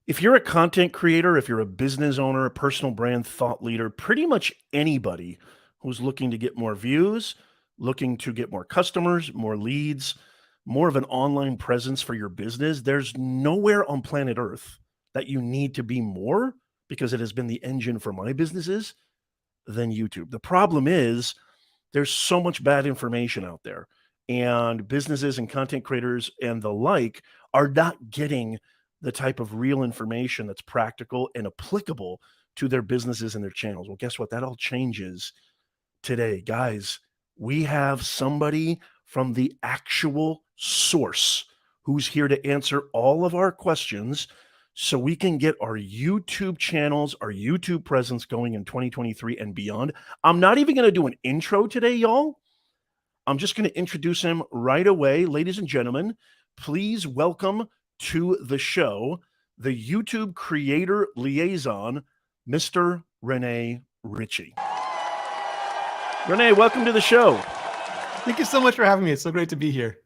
If you're a content creator, if you're a business owner, a personal brand thought leader, pretty much anybody who's looking to get more views, looking to get more customers, more leads, more of an online presence for your business, there's nowhere on planet Earth that you need to be more, because it has been the engine for my businesses, than YouTube. The problem is there's so much bad information out there, and businesses and content creators and the like are not getting the type of real information that's practical and applicable to their businesses and their channels. Well, guess what? That all changes today. Guys, we have somebody from the actual source who's here to answer all of our questions so we can get our YouTube channels, our YouTube presence going in 2023 and beyond. I'm not even going to do an intro today, y'all. I'm just going to introduce him right away. Ladies and gentlemen, please welcome to the show the YouTube Creator Liaison, Mr. Rene Ritchie. Rene, welcome to the show. Thank you so much for having me. It's so great to be here.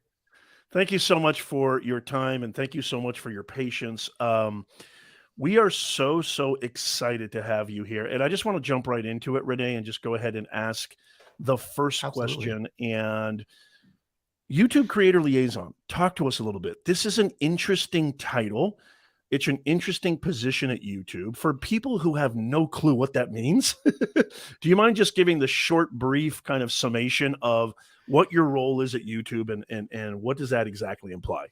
Thank you so much for your time, and thank you so much for your patience. We are so excited to have you here. And I just want to jump right into it, Rene, and just go ahead and ask the first question. And YouTube Creator Liaison, talk to us a little bit. This is an interesting title. It's an interesting position at YouTube. For people who have no clue what that means, do you mind just giving the short, brief kind of summation of what your role is at YouTube and what does that exactly imply?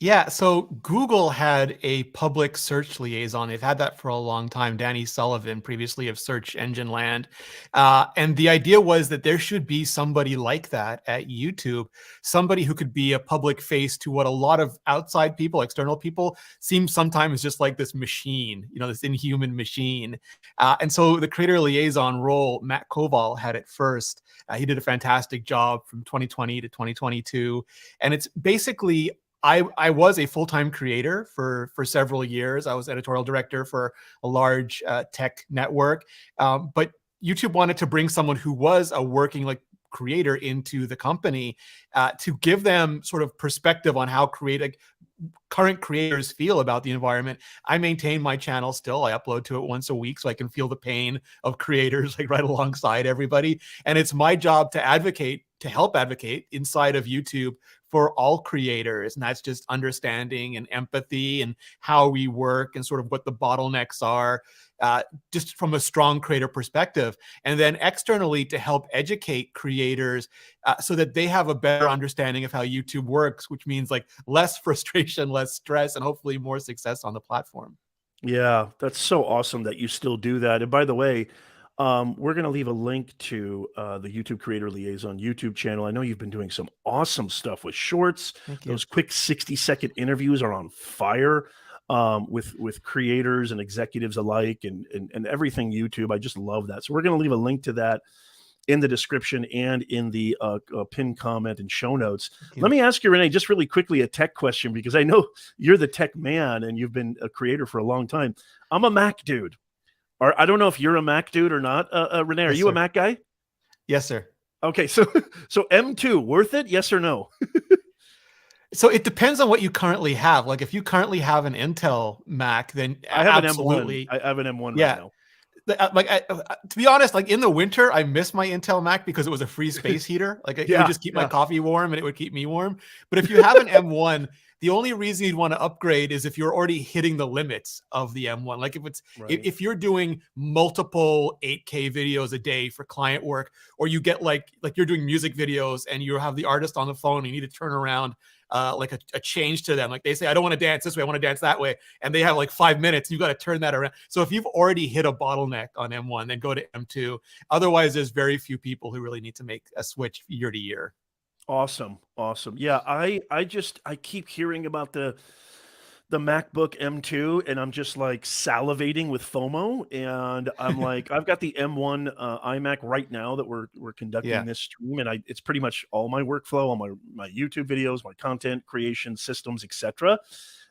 Yeah, so Google had a public search liaison. They've had that for a long time. Danny Sullivan, previously of Search Engine Land. And the idea was that there should be somebody like that at YouTube, somebody who could be a public face to what a lot of outside people, external people, seem sometimes just like this machine, this inhuman machine. And so the creator liaison role, Matt Koval had it first. He did a fantastic job from 2020 to 2022. And it's basically, I was a full-time creator for several years. I was editorial director for a large tech network, but YouTube wanted to bring someone who was a working creator into the company to give them sort of perspective on how current creators feel about the environment. I maintain my channel still. I upload to it once a week so I can feel the pain of creators right alongside everybody. And it's my job to help advocate inside of YouTube for all creators. And that's just understanding and empathy and how we work and sort of what the bottlenecks are, just from a strong creator perspective. And then externally to help educate creators so that they have a better understanding of how YouTube works, which means less frustration, less stress, and hopefully more success on the platform. Yeah, that's so awesome that you still do that. And by the way, we're going to leave a link to the YouTube Creator Liaison YouTube channel. I know you've been doing some awesome stuff with shorts. Those quick 60-second interviews are on fire with creators and executives alike and everything YouTube. I just love that. So we're going to leave a link to that in the description and in the pinned comment and show notes. Let me ask you, Rene, just really quickly, a tech question, because I know you're the tech man and you've been a creator for a long time. I'm a Mac dude. I don't know if you're a Mac dude or not. Rene, are you a Mac guy? Yes, sir. Okay, so M2, worth it? Yes or no? So it depends on what you currently have. If you currently have an Intel Mac, then I have absolutely. an M1. I have an M1 yeah. right now. To be honest, in the winter, I miss my Intel Mac because it was a free space heater. It would just keep my coffee warm and it would keep me warm. But if you have an M1, the only reason you'd want to upgrade is if you're already hitting the limits of the M1. If you're doing multiple 8K videos a day for client work, or you get like you're doing music videos and you have the artist on the phone and you need to turn around a change to them. They say, I don't want to dance this way, I want to dance that way. And they have 5 minutes. You've got to turn that around. So if you've already hit a bottleneck on M1, then go to M2. Otherwise, there's very few people who really need to make a switch year to year. Awesome. Yeah, I keep hearing about the MacBook M2 and I'm just salivating with FOMO. And I'm I've got the M1 iMac right now that we're conducting this stream, and it's pretty much all my workflow, all my YouTube videos, my content creation systems, etc.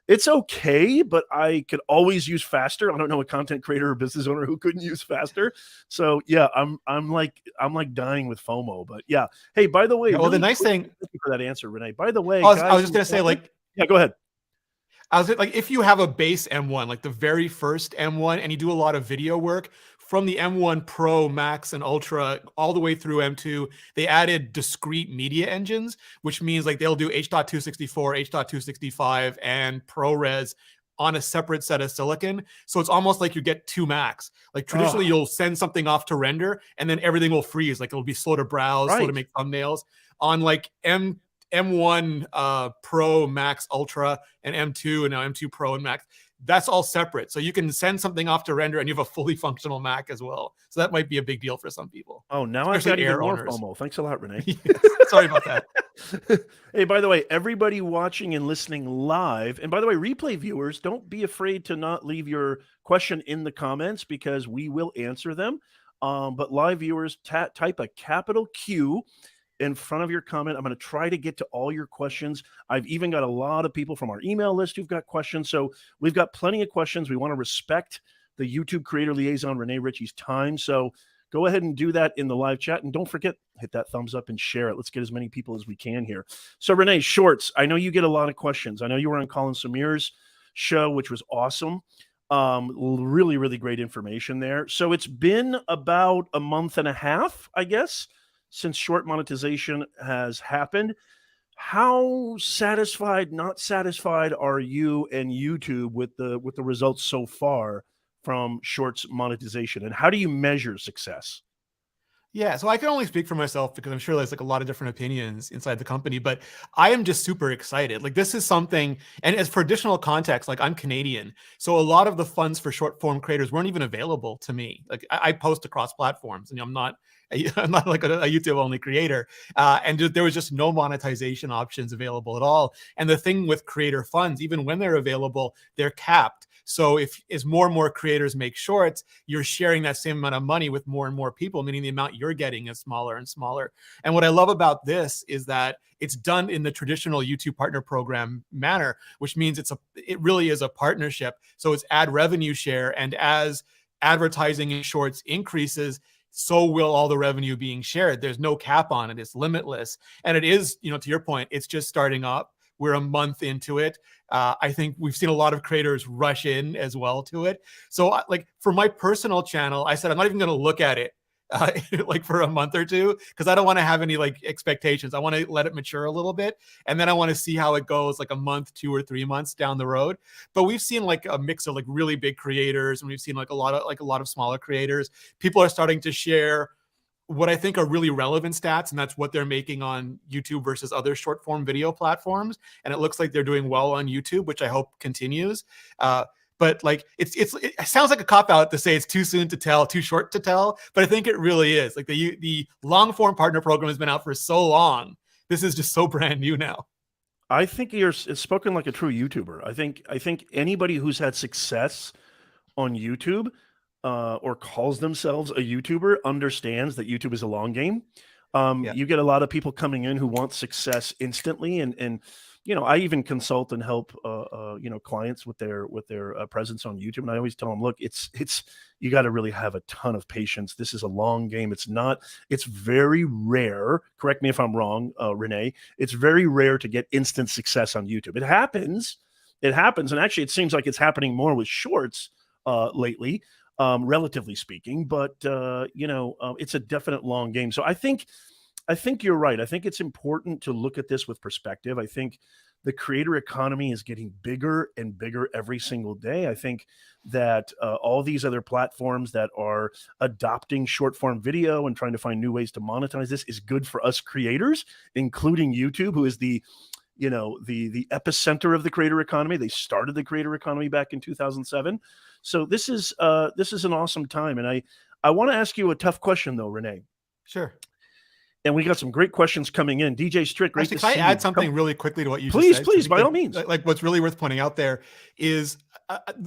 It's okay, but I could always use faster. I don't know a content creator or business owner who couldn't use faster. So yeah, I'm dying with FOMO. But yeah, hey, by the way, well, really the nice thing for that answer, Rene. By the way, I was just gonna say, yeah, go ahead. I was like, if you have a base M1, like the very first M1, and you do a lot of video work from the M1 Pro, Max, and Ultra all the way through M2, they added discrete media engines, which means like they'll do H.264, H.265, and ProRes on a separate set of silicon. So it's almost like you get two Macs. Like traditionally, Oh, you'll send something off to render, and then everything will freeze. Like it'll be slow to browse, slow to right. make thumbnails. On like M1 Pro, Max, Ultra, and M2, and now M2 Pro and Max. That's all separate. So you can send something off to render and you have a fully functional Mac as well. So that might be a big deal for some people, Oh, now I've got especially even Air more owners. FOMO. Thanks a lot, Renee. Yes. Sorry about that. Hey, by the way, everybody watching and listening live, and by the way, replay viewers, don't be afraid to not leave your question in the comments because we will answer them. But live viewers, type a capital Q in front of your comment. I'm going to try to get to all your questions. I've even got a lot of people from our email list who've got questions. So we've got plenty of questions. We want to respect the YouTube Creator Liaison, Renee Ritchie's time. So go ahead and do that in the live chat. And don't forget, hit that thumbs up and share it. Let's get as many people as we can here. So Renee, shorts, I know you get a lot of questions. I know you were on Colin Samir's show, which was awesome. Really, really great information there. So it's been about a month and a half, I guess, since short monetization has happened. How satisfied, not satisfied are you and YouTube with the results so far from shorts monetization, and how do you measure success? Yeah, so I can only speak for myself because I'm sure there's like a lot of different opinions inside the company, but I am just super excited. Like this is something, and as for additional context, like I'm Canadian, so a lot of the funds for short form creators weren't even available to me. Like I post across platforms, and I'm not I'm not like a YouTube only creator, and there was just no monetization options available at all. And the thing with creator funds, even when they're available, they're capped. So if as more and more creators make shorts, you're sharing that same amount of money with more and more people, meaning the amount you're getting is smaller and smaller. And what I love about this is that it's done in the traditional YouTube partner program manner, which means it really is a partnership. So it's ad revenue share, and as advertising in shorts increases, so will all the revenue being shared. There's no cap on it. It's limitless. And it is, to your point, it's just starting up. We're a month into it. I think we've seen a lot of creators rush in as well to it. So like for my personal channel, I said, I'm not even going to look at it like for a month or two, because I don't want to have any like expectations. I want to let it mature a little bit. And then I want to see how it goes like a month, 2 or 3 months down the road. But we've seen like a mix of like really big creators, and we've seen like a lot of smaller creators. People are starting to share what I think are really relevant stats, and that's what they're making on YouTube versus other short form video platforms. And it looks like they're doing well on YouTube, which I hope continues. But like it sounds like a cop out to say it's too soon to tell, too short to tell, but I think it really is. Like the long form partner program has been out for so long. This is just so brand new now. I think it's spoken like a true YouTuber. I think anybody who's had success on YouTube or calls themselves a YouTuber understands that YouTube is a long game. Yeah. You get a lot of people coming in who want success instantly, and I even consult and help clients with their presence on YouTube, and I always tell them, look, it's you got to really have a ton of patience. This is a long game. It's very rare. Correct me if I'm wrong, Renee. It's very rare to get instant success on YouTube. It happens, and actually, it seems like it's happening more with shorts lately. Relatively speaking, but it's a definite long game. So I think you're right. I think it's important to look at this with perspective. I think the creator economy is getting bigger and bigger every single day. I think that all these other platforms that are adopting short form video and trying to find new ways to monetize this is good for us creators, including YouTube, who is the epicenter of the creator economy. They started the creator economy back in 2007. So this is an awesome time. And I want to ask you a tough question though, Renee. Sure. And we got some great questions coming in. DJ Strick, great Actually, to can see I add you. something really quickly to what you Please, just said? please, by all like, means. Like what's really worth pointing out there is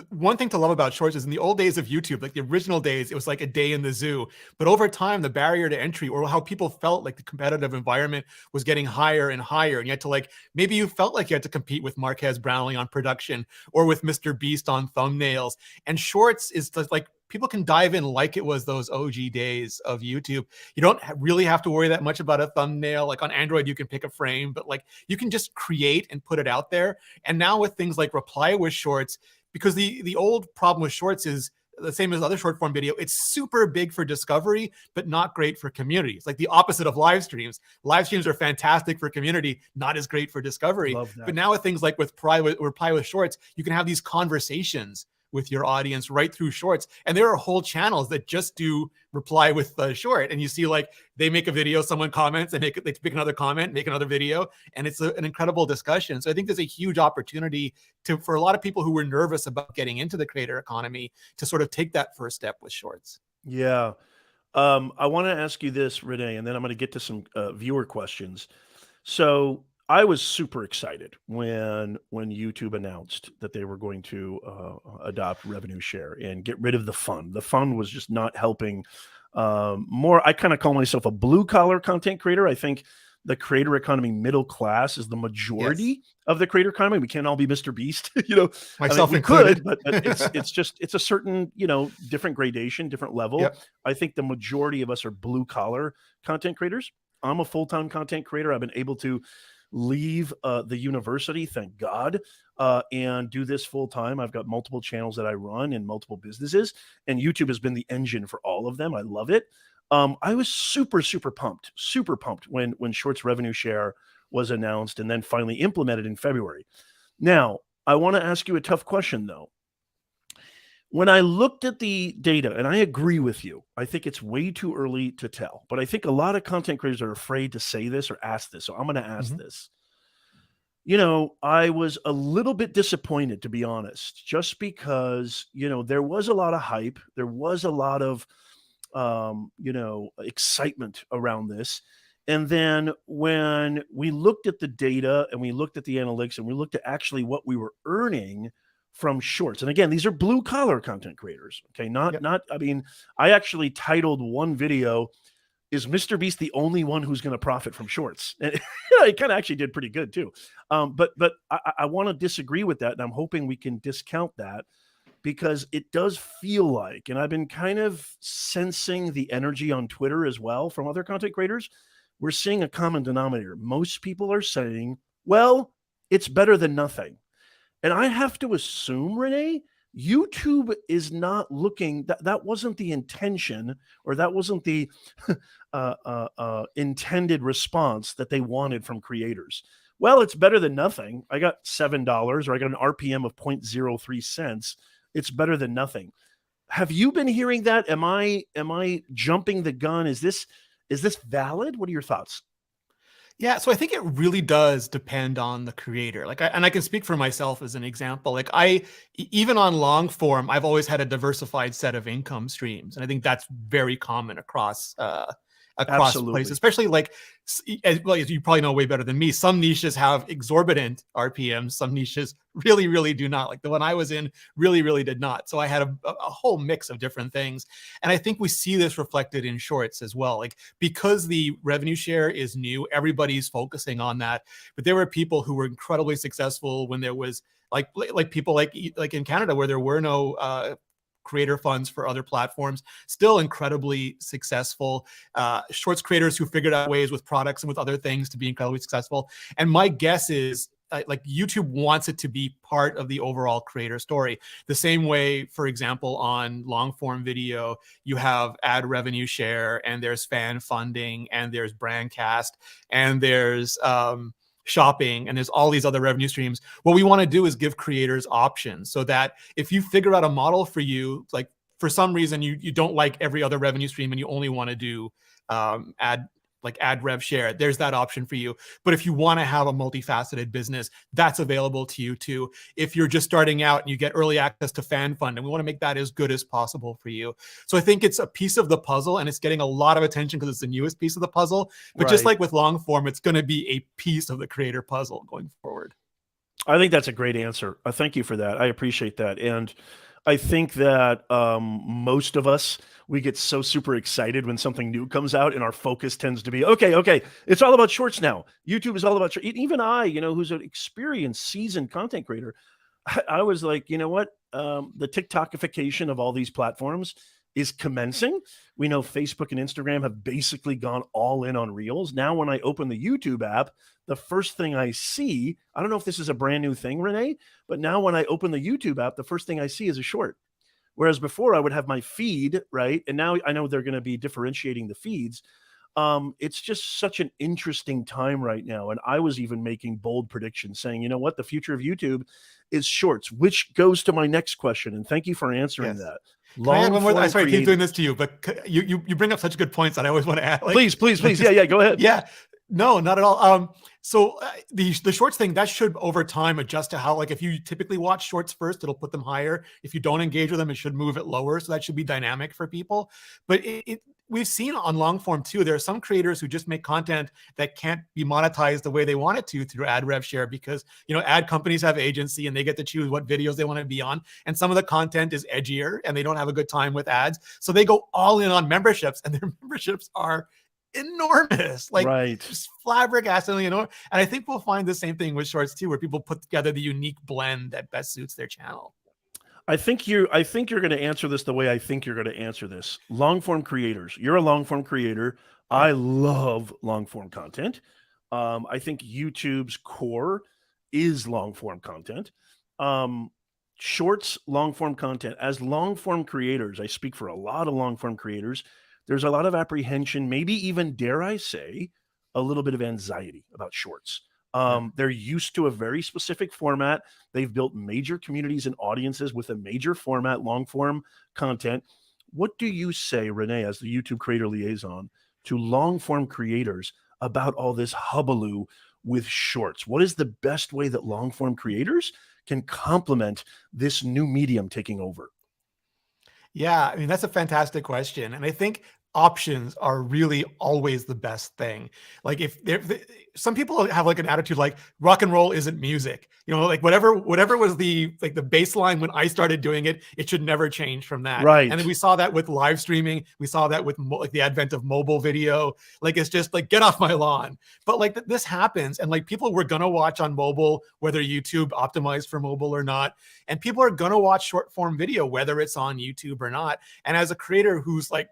one thing to love about shorts is in the old days of YouTube, like the original days, it was like a day in the zoo. But over time, the barrier to entry, or how people felt like the competitive environment was getting higher and higher. And you had to maybe you felt like you had to compete with Marquez Brownlee on production or with Mr. Beast on thumbnails. And shorts is just like people can dive in like it was those OG days of YouTube. You don't really have to worry that much about a thumbnail. Like on Android, you can pick a frame, but like you can just create and put it out there. And now with things like reply with shorts, because the old problem with shorts is the same as other short form video. It's super big for discovery, but not great for community. It's like the opposite of live streams. Live streams are fantastic for community, not as great for discovery. Love that. But now with things like with reply with shorts, you can have these conversations with your audience right through shorts. And there are whole channels that just do reply with a short. And you see like they make a video, someone comments, they pick another comment, make another video. And it's an incredible discussion. So I think there's a huge opportunity for a lot of people who were nervous about getting into the creator economy to sort of take that first step with shorts. Yeah. I want to ask you this, Renee, and then I'm going to get to some viewer questions. So I was super excited when YouTube announced that they were going to adopt revenue share and get rid of the fund. The fund was just not helping. More, I kind of call myself a blue collar content creator. I think the creator economy middle class is the majority of the creator economy. We can't all be Mr. Beast, Myself we included. could, but it's a certain, different gradation, different level. Yep. I think the majority of us are blue collar content creators. I'm a full-time content creator. I've been able to leave the university, thank God, and do this full time. I've got multiple channels that I run and multiple businesses, and YouTube has been the engine for all of them. I love it. I was super pumped when Shorts revenue share was announced and then finally implemented in February. Now, I want to ask you a tough question though. When I looked at the data, and I agree with you, I think it's way too early to tell, but I think a lot of content creators are afraid to say this or ask this. So I'm going to ask this. I was a little bit disappointed, to be honest, just because, there was a lot of hype. There was a lot of, excitement around this. And then when we looked at the data and we looked at the analytics and we looked at actually what we were earning from shorts. And again, these are blue collar content creators. Okay. I actually titled one video, "Is Mr. Beast the only one who's going to profit from shorts?" And it kind of actually did pretty good too. But I want to disagree with that. And I'm hoping we can discount that because it does feel like, and I've been kind of sensing the energy on Twitter as well from other content creators. We're seeing a common denominator. Most people are saying, well, it's better than nothing. And I have to assume, Renee, YouTube is not looking, that wasn't the intention, or that wasn't the intended response that they wanted from creators. Well, it's better than nothing. I got $7, or I got an RPM of 0.03 cents. It's better than nothing. Have you been hearing that? Am I jumping the gun? Is this valid? What are your thoughts? Yeah, so I think it really does depend on the creator. And I can speak for myself as an example. Like even on long form, I've always had a diversified set of income streams, and I think that's very common across places, especially as you probably know way better than me. Some niches have exorbitant RPMs. Some niches really do not. Like the one I was in really did not. So I had a whole mix of different things. And I think we see this reflected in shorts as well. Like because the revenue share is new, everybody's focusing on that. But there were people who were incredibly successful when there was like people like in Canada where there were no creator funds for other platforms, still incredibly successful. Shorts creators who figured out ways with products and with other things to be incredibly successful. And my guess is like YouTube wants it to be part of the overall creator story. The same way, for example, on long form video, you have ad revenue share, and there's fan funding, and there's brandcast, and there's shopping, and there's all these other revenue streams. What we want to do is give creators options so that if you figure out a model for you, like for some reason you don't like every other revenue stream and you only want to do ad rev share, there's that option for you. But if you want to have a multifaceted business, that's available to you too. If you're just starting out and you get early access to fan fund, and we want to make that as good as possible for you. So I think it's a piece of the puzzle, and it's getting a lot of attention because it's the newest piece of the puzzle. But just like with long form, it's going to be a piece of the creator puzzle going forward. I think that's a great answer. Thank you for that. I appreciate that. And I think that most of us, we get so super excited when something new comes out, and our focus tends to be, okay, it's all about shorts now. YouTube is all about shorts. Even I, who's an experienced, seasoned content creator, I was like, you know what? The TikTokification of all these platforms is commencing. We know Facebook and Instagram have basically gone all in on Reels. Now, when I open the YouTube app, the first thing I see, I don't know if this is a brand new thing, Renee, but now when I open the YouTube app, the first thing I see is a short. Whereas before I would have my feed, right? And now I know they're going to be differentiating the feeds. It's just such an interesting time right now. And I was even making bold predictions saying, you know what, the future of YouTube is shorts, which goes to my next question. And thank you for answering Yes. that. Can I add Long one more? I'm form sorry to keep doing this creators. to you, but you bring up such good points that I always want to add. Like, Please, please, like please. Yeah, just yeah, go ahead. yeah, no, not at all. So the shorts thing that should over time adjust to how, like, if you typically watch shorts first, it'll put them higher. If you don't engage with them, it should move it lower. So that should be dynamic for people. But we've seen on long form too. There are some creators who just make content that can't be monetized the way they want it to through ad rev share, because ad companies have agency and they get to choose what videos they want to be on. And some of the content is edgier and they don't have a good time with ads. So they go all in on memberships, and their memberships are enormous, like Right. just flabbergastingly enormous. And I think we'll find the same thing with shorts too, where people put together the unique blend that best suits their channel. I think you're going to answer this the way I think you're going to answer this. Long form creators. You're a long form creator. I Yeah. love long form content. I think YouTube's core is long form content. Um, Shorts, long form content. As long form creators, I speak for a lot of long form creators. There's a lot of apprehension, maybe even, dare I say, a little bit of anxiety about shorts. Yeah. They're used to a very specific format. They've built major communities and audiences with a major format, long form content. What do you say, Renee, as the YouTube Creator Liaison, to long form creators about all this hullabaloo with shorts? What is the best way that long form creators can complement this new medium taking over? Yeah, I mean, that's a fantastic question. And I think options are really always the best thing. Like, some people have like an attitude like rock and roll isn't music. Like whatever was the baseline when I started doing it, it should never change from that. And then Right. we saw that with live streaming. We saw that with like the advent of mobile video. Like, it's just like, get off my lawn. But like this happens, and like people were gonna watch on mobile, whether YouTube optimized for mobile or not. And people are going to watch short form video, whether it's on YouTube or not. And as a creator who's like,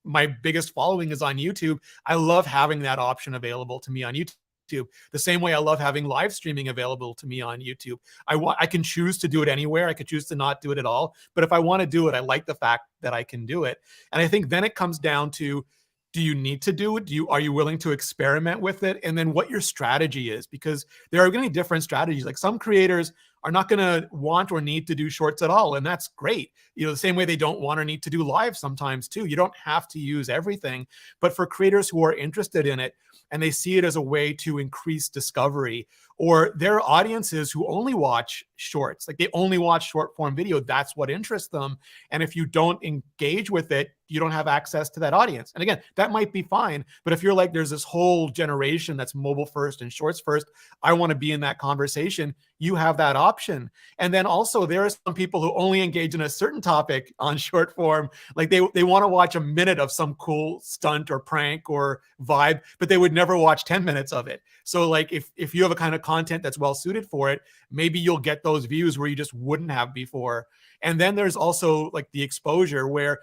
my biggest following is on YouTube, I love having that option available to me on YouTube. The same way I love having live streaming available to me on YouTube. I can choose to do it anywhere. I could choose to not do it at all. But if I want to do it, I like the fact that I can do it. And I think then it comes down to, do you need to do it? Are you willing to experiment with it? And then what your strategy is, because there are going to be different strategies. Like, some creators are not going to want or need to do shorts at all. And that's great. The same way they don't want or need to do live sometimes too. You don't have to use everything. But for creators who are interested in it and they see it as a way to increase discovery, or their audiences who only watch shorts, like they only watch short form video, that's what interests them. And if you don't engage with it, you don't have access to that audience. And again, that might be fine. But if you're like, there's this whole generation that's mobile first and shorts first, I want to be in that conversation, you have that option. And then also, there are some people who only engage in a certain topic on short form. Like they want to watch a minute of some cool stunt or prank or vibe, but they would never watch 10 minutes of it. So like, if you have a kind of content that's well suited for it, maybe you'll get those views where you just wouldn't have before. And then there's also like the exposure, where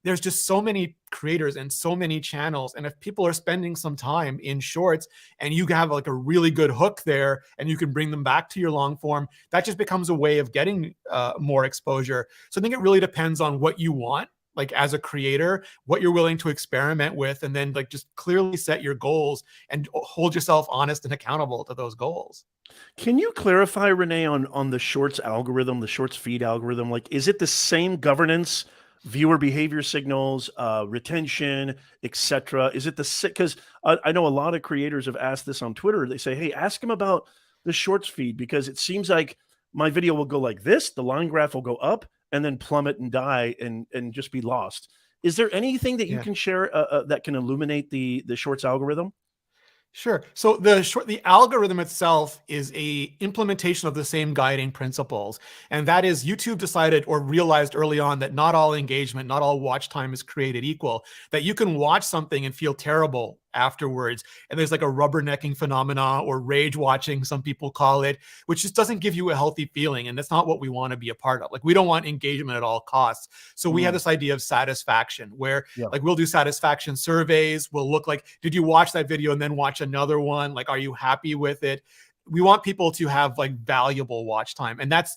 there's just so many creators and so many channels. And if people are spending some time in shorts and you have like a really good hook there and you can bring them back to your long form, that just becomes a way of getting more exposure. So I think it really depends on what you want, like as a creator, what you're willing to experiment with, and then like just clearly set your goals and hold yourself honest and accountable to those goals. Can you clarify, Renee, on the shorts algorithm, the shorts feed algorithm? Like, is it the same governance, viewer behavior signals, retention, etc.? Is it the because I know a lot of creators have asked this on Twitter. They say, "Hey, ask him about the shorts feed, because it seems like my video will go like this, the line graph will go up, and then plummet and die and just be lost." Is there anything that you Yeah. can share that can illuminate the shorts algorithm? Sure. So the algorithm itself is a implementation of the same guiding principles. And that is, YouTube decided or realized early on that not all engagement, not all watch time is created equal, that you can watch something and feel terrible afterwards. And there's like a rubbernecking phenomena, or rage watching, some people call it, which just doesn't give you a healthy feeling. And that's not what we want to be a part of. Like, we don't want engagement at all costs. So we have this idea of satisfaction, where Yeah. like we'll do satisfaction surveys. We'll look like, did you watch that video and then watch another one? Like, are you happy with it? We want people to have like valuable watch time. And that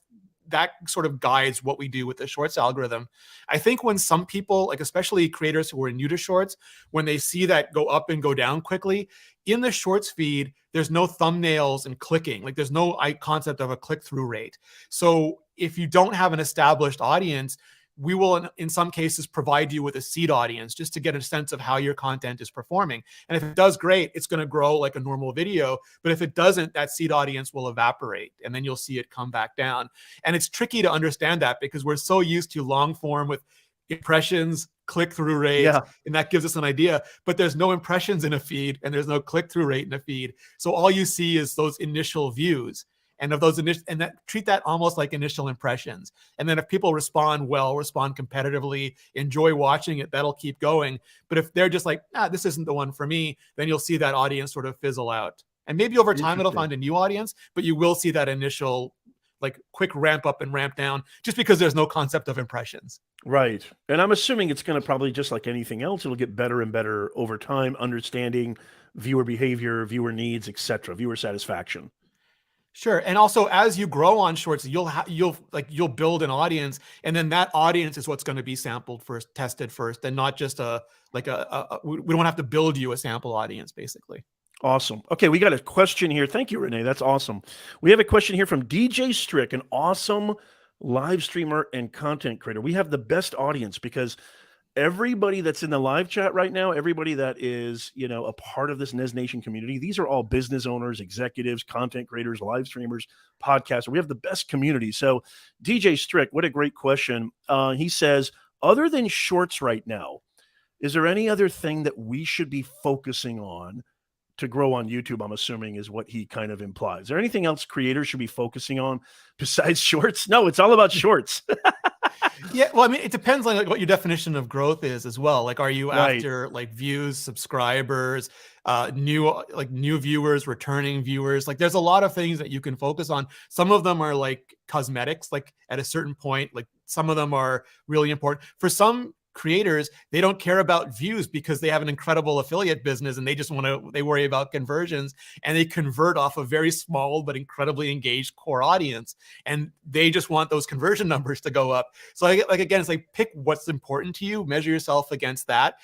sort of guides what we do with the shorts algorithm. I think when some people, like especially creators who are new to shorts, when they see that go up and go down quickly, in the shorts feed, there's no thumbnails and clicking. Like, there's no concept of a click-through rate. So if you don't have an established audience, we will, in some cases, provide you with a seed audience just to get a sense of how your content is performing. And if it does great, it's going to grow like a normal video. But if it doesn't, that seed audience will evaporate, and then you'll see it come back down. And it's tricky to understand that, because we're so used to long form with impressions, click-through rates, and that gives us an idea. But there's no impressions in a feed, and there's no click-through rate in a feed. So all you see is those initial views. And of those initial, and that, treat that almost like initial impressions. And then if people respond well, respond competitively, enjoy watching it, that'll keep going. But if they're just like, this isn't the one for me, then you'll see that audience sort of fizzle out. And maybe over time it'll find a new audience, but you will see that initial like quick ramp up and ramp down, just because there's no concept of impressions. Right. And I'm assuming it's going to probably, just like anything else, it'll get better and better over time, understanding viewer behavior, viewer needs, etc., viewer satisfaction. Sure. And also, as you grow on shorts, you'll build an audience, and then that audience is what's going to be sampled first, tested first, and not just we don't have to build you a sample audience, basically. Awesome. Okay, we got a question here. Thank you, Renee. That's awesome. We have a question here from DJ Strick, an awesome live streamer and content creator. We have the best audience, because everybody that's in the live chat right now, everybody that is, a part of this Nez Nation community, these are all business owners, executives, content creators, live streamers, podcasters. We have the best community. So DJ Strick, what a great question. He says, other than shorts right now, is there any other thing that we should be focusing on to grow on YouTube? I'm assuming is what he kind of implies. Is there anything else creators should be focusing on besides shorts? No, it's all about shorts. Yeah, well, I mean, it depends on like what your definition of growth is as well. Like, are you after like views, subscribers, new viewers, returning viewers? Like, there's a lot of things that you can focus on. Some of them are like cosmetics, like at a certain point, like some of them are really important. For some creators, they don't care about views because they have an incredible affiliate business, and they worry about conversions, and they convert off a very small but incredibly engaged core audience, and they just want those conversion numbers to go up. So again, it's like, pick what's important to you, measure yourself against that.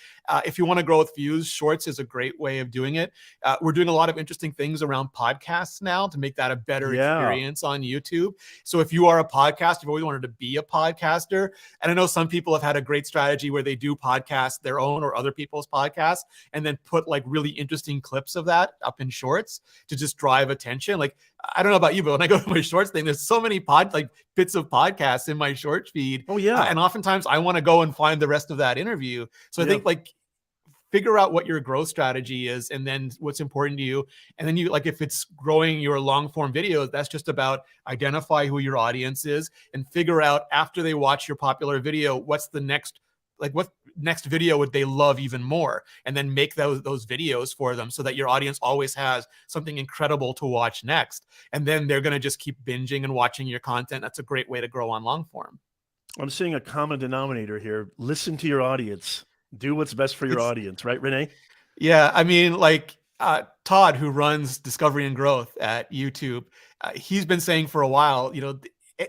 If you want to grow with views, shorts is a great way of doing it. We're doing a lot of interesting things around podcasts now to make that a better experience on YouTube. So if you are a podcaster, you've always wanted to be a podcaster, and I know some people have had a great strategy where they do podcast their own or other people's podcasts, and then put like really interesting clips of that up in shorts to just drive attention. Like, I don't know about you, but when I go to my shorts thing, there's so many bits of podcasts in my short feed. Oh yeah. And oftentimes I want to go and find the rest of that interview. So I think figure out what your growth strategy is, and then what's important to you. And then if it's growing your long form videos, that's just about identify who your audience is and figure out, after they watch your popular video, what's the next, what next video would they love even more, and then make those videos for them, so that your audience always has something incredible to watch next. And then they're going to just keep binging and watching your content. That's a great way to grow on long form. I'm seeing a common denominator here. Listen to your audience. Do what's best for your audience, right, Renee? Yeah, I mean, Todd, who runs Discovery and Growth at YouTube, he's been saying for a while,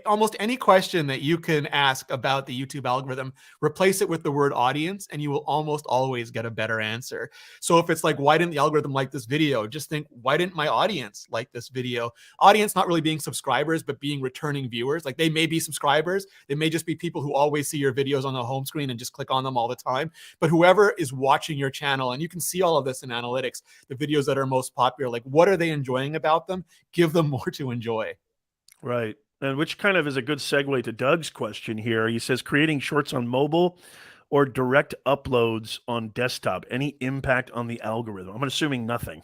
almost any question that you can ask about the YouTube algorithm, replace it with the word audience, and you will almost always get a better answer. So if it's like, why didn't the algorithm like this video? Just think, why didn't my audience like this video? Audience not really being subscribers, but being returning viewers. Like, they may be subscribers. They may just be people who always see your videos on the home screen and just click on them all the time. But whoever is watching your channel, and you can see all of this in analytics, the videos that are most popular, like, what are they enjoying about them? Give them more to enjoy. Right. And which kind of is a good segue to Doug's question here. He says, creating shorts on mobile or direct uploads on desktop, any impact on the algorithm? I'm assuming nothing.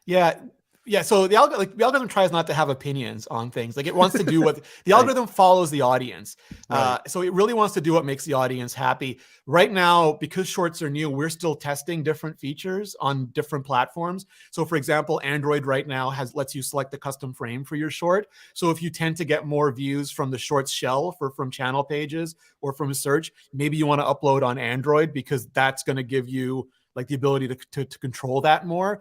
Yeah. Yeah, so the algorithm tries not to have opinions on things. Like it wants to do what the Right. algorithm follows the audience. Right. So it really wants to do what makes the audience happy. Right now, because shorts are new, we're still testing different features on different platforms. So for example, Android right now lets you select a custom frame for your short. So if you tend to get more views from the shorts shell from channel pages or from search, maybe you want to upload on Android because that's going to give you like the ability to control that more.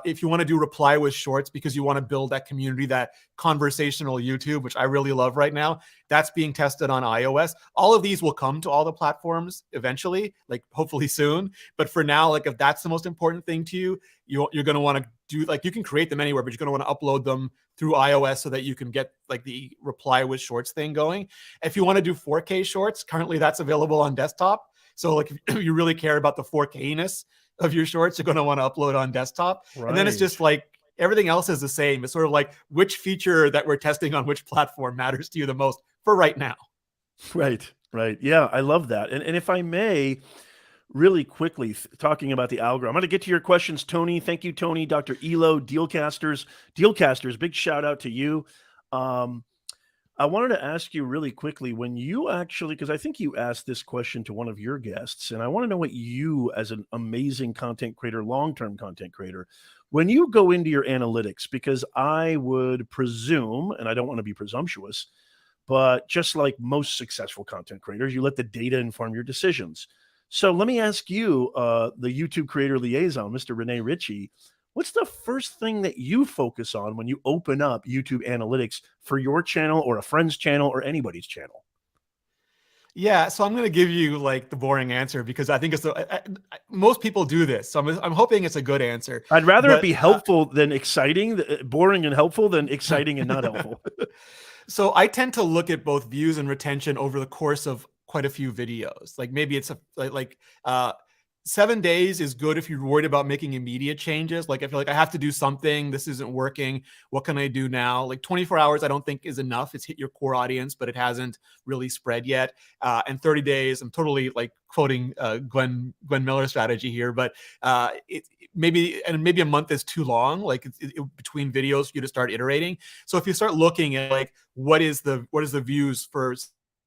If you want to do reply with shorts because you want to build that community, that conversational YouTube, which I really love right now, that's being tested on iOS. All of these will come to all the platforms eventually, like hopefully soon. But for now, like if that's the most important thing to you, you're going to want to do, like you can create them anywhere, but you're going to want to upload them through iOS so that you can get like the reply with shorts thing going. If you want to do 4K shorts, currently that's available on desktop. So like if you really care about the 4K-ness of your shorts, you're going to want to upload on desktop. And then it's Right. just like everything else is the same. It's sort of like which feature that we're testing on which platform matters to you the most for right now. Right. Right. Yeah, I love that. And if I may, really quickly talking about the algorithm, I'm going to get to your questions, Tony. Thank you, Tony. Dr. Elo, Dealcasters, big shout out to you. Um, I wanted to ask you really quickly when you actually, because I think you asked this question to one of your guests, and I want to know what you, as an amazing content creator, long term content creator, when you go into your analytics, because I would presume, and I don't want to be presumptuous, but just like most successful content creators, you let the data inform your decisions. So let me ask you, the YouTube Creator Liaison, Mr. Rene Ritchie, what's the first thing that you focus on when you open up YouTube Analytics for your channel or a friend's channel or anybody's channel? Yeah, so I'm going to give you like the boring answer because I think it's most people do this. So I'm hoping it's a good answer. I'd rather it But be helpful than exciting, boring and helpful than exciting and not helpful. So I tend to look at both views and retention over the course of quite a few videos. Like maybe it's 7 days is good if you're worried about making immediate changes. Like I feel like I have to do something, this isn't working. What can I do now? Like 24 hours, I don't think is enough. It's hit your core audience, but it hasn't really spread yet. And 30 days, I'm totally like quoting Glenn Miller's strategy here, but maybe a month is too long. Like between videos for you to start iterating. So if you start looking at like what is the views for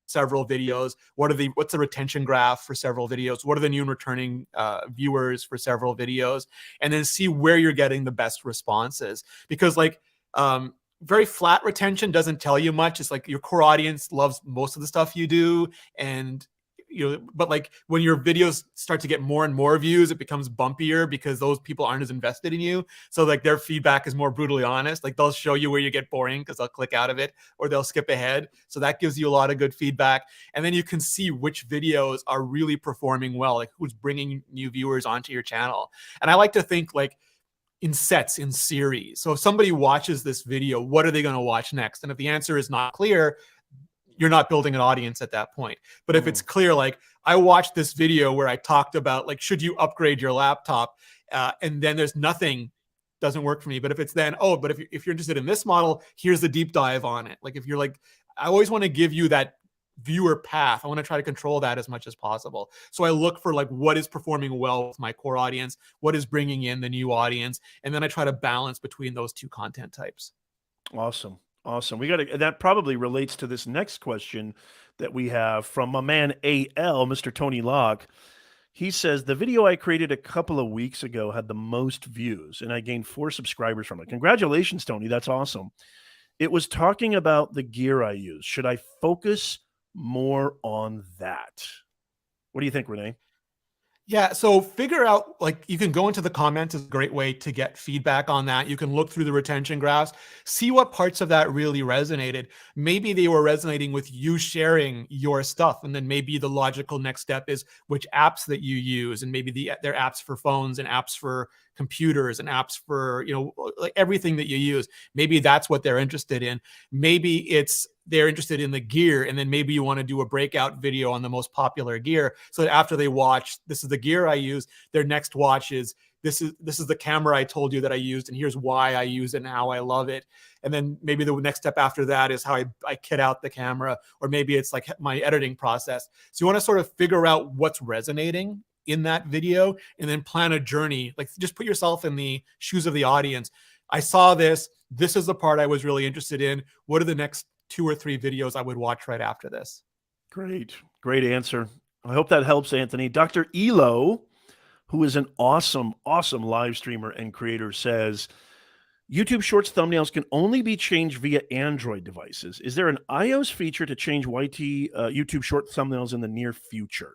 several videos, what's the retention graph for several videos, what are the new and returning viewers for several videos, and then see where you're getting the best responses. Because like very flat retention doesn't tell you much. It's like your core audience loves most of the stuff you do, and but like when your videos start to get more and more views, it becomes bumpier because those people aren't as invested in you. So like their feedback is more brutally honest. Like they'll show you where you get boring because they'll click out of it or they'll skip ahead. So that gives you a lot of good feedback. And then you can see which videos are really performing well, like who's bringing new viewers onto your channel. And I like to think like in sets, in series. So if somebody watches this video, what are they going to watch next? And if the answer is not clear, you're not building an audience at that point. But if it's clear, like I watched this video where I talked about like, should you upgrade your laptop? And then there's nothing, doesn't work for me. But if it's then, oh, but if you're interested in this model, here's the deep dive on it. Like if you're like, I always want to give you that viewer path. I want to try to control that as much as possible. So I look for like what is performing well with my core audience, what is bringing in the new audience, and then I try to balance between those two content types. Awesome. Awesome. That probably relates to this next question that we have from my man AL, Mr. Tony Locke. He says, the video I created a couple of weeks ago had the most views and I gained 4 subscribers from it. Congratulations, Tony. That's awesome. It was talking about the gear I use. Should I focus more on that? What do you think, Renee? Yeah, so figure out, like, you can go into the comments is a great way to get feedback on that. You can look through the retention graphs, see what parts of that really resonated. Maybe they were resonating with you sharing your stuff, and then maybe the logical next step is which apps that you use, and maybe they're apps for phones and apps for computers and apps for, like everything that you use. Maybe that's what they're interested in. Maybe they're interested in the gear, and then maybe you want to do a breakout video on the most popular gear, so that after they watch, this is the gear I use, their next watch is this is the camera I told you that I used, and here's why I use it and how I love it. And then maybe the next step after that is how I kit out the camera, or maybe it's like my editing process. So you want to sort of figure out what's resonating in that video and then plan a journey. Like just put yourself in the shoes of the audience. I saw this. This is the part I was really interested in. What are the next 2 or 3 videos I would watch right after this? Great. Great answer. I hope that helps, Anthony. Dr. Elo, who is an awesome, awesome live streamer and creator, says YouTube Shorts thumbnails can only be changed via Android devices. Is there an iOS feature to change YouTube Short thumbnails in the near future?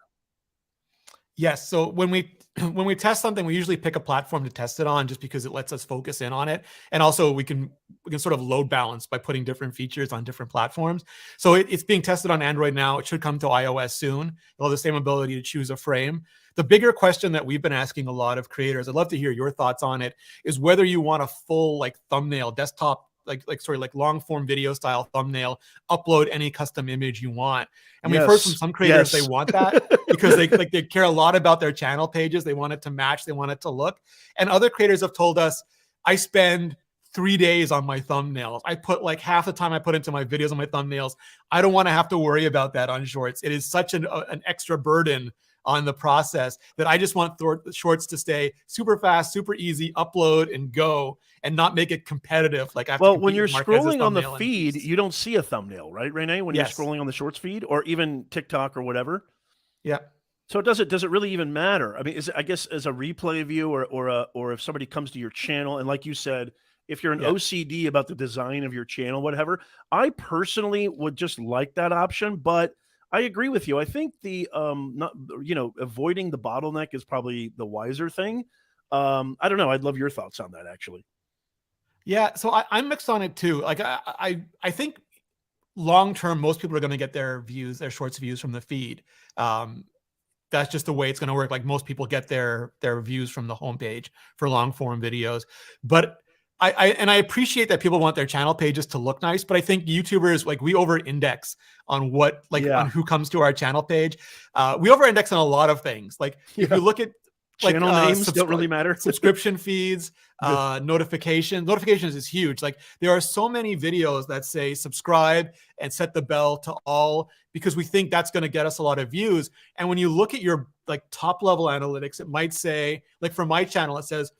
Yes. So when we when we test something, we usually pick a platform to test it on, just because it lets us focus in on it, and also we can sort of load balance by putting different features on different platforms. So it's being tested on Android now. It should come to iOS soon. It'll have the same ability to choose a frame. The bigger question that we've been asking a lot of creators, I'd love to hear your thoughts on it, is whether you want a full like thumbnail desktop, like long form video style thumbnail, upload any custom image you want. And we've heard from some creators they want that because they care a lot about their channel pages. They want it to match, they want it to look. And other creators have told us, I spend 3 days on my thumbnails. I put like half the time I put into my videos on my thumbnails. I don't want to have to worry about that on Shorts. It is such an extra burden on the process that I just want Shorts to stay super fast, super easy, upload and go, and not make it competitive. Like, well, when you're scrolling on the feed, you don't see a thumbnail, right, Renee? When you're scrolling on the Shorts feed or even TikTok or whatever. Yeah. So does it really even matter? I mean, I guess as a replay view or if somebody comes to your channel and, like you said, if you're an OCD about the design of your channel, whatever, I personally would just like that option, but I agree with you. I think the avoiding the bottleneck is probably the wiser thing. I don't know. I'd love your thoughts on that, actually. Yeah, so I'm mixed on it too. Like I think long term, most people are going to get their Shorts views from the feed. That's just the way it's going to work. Like, most people get their views from the homepage for long form videos. But I appreciate that people want their channel pages to look nice, but I think YouTubers, like, we over index on on who comes to our channel page. We over index on a lot of things. Like, if you look at channel names don't really matter. Subscription feeds, notifications is huge. Like, there are so many videos that say subscribe and set the bell to all, because we think that's going to get us a lot of views. And when you look at your like top level analytics, it might say, like for my channel, it says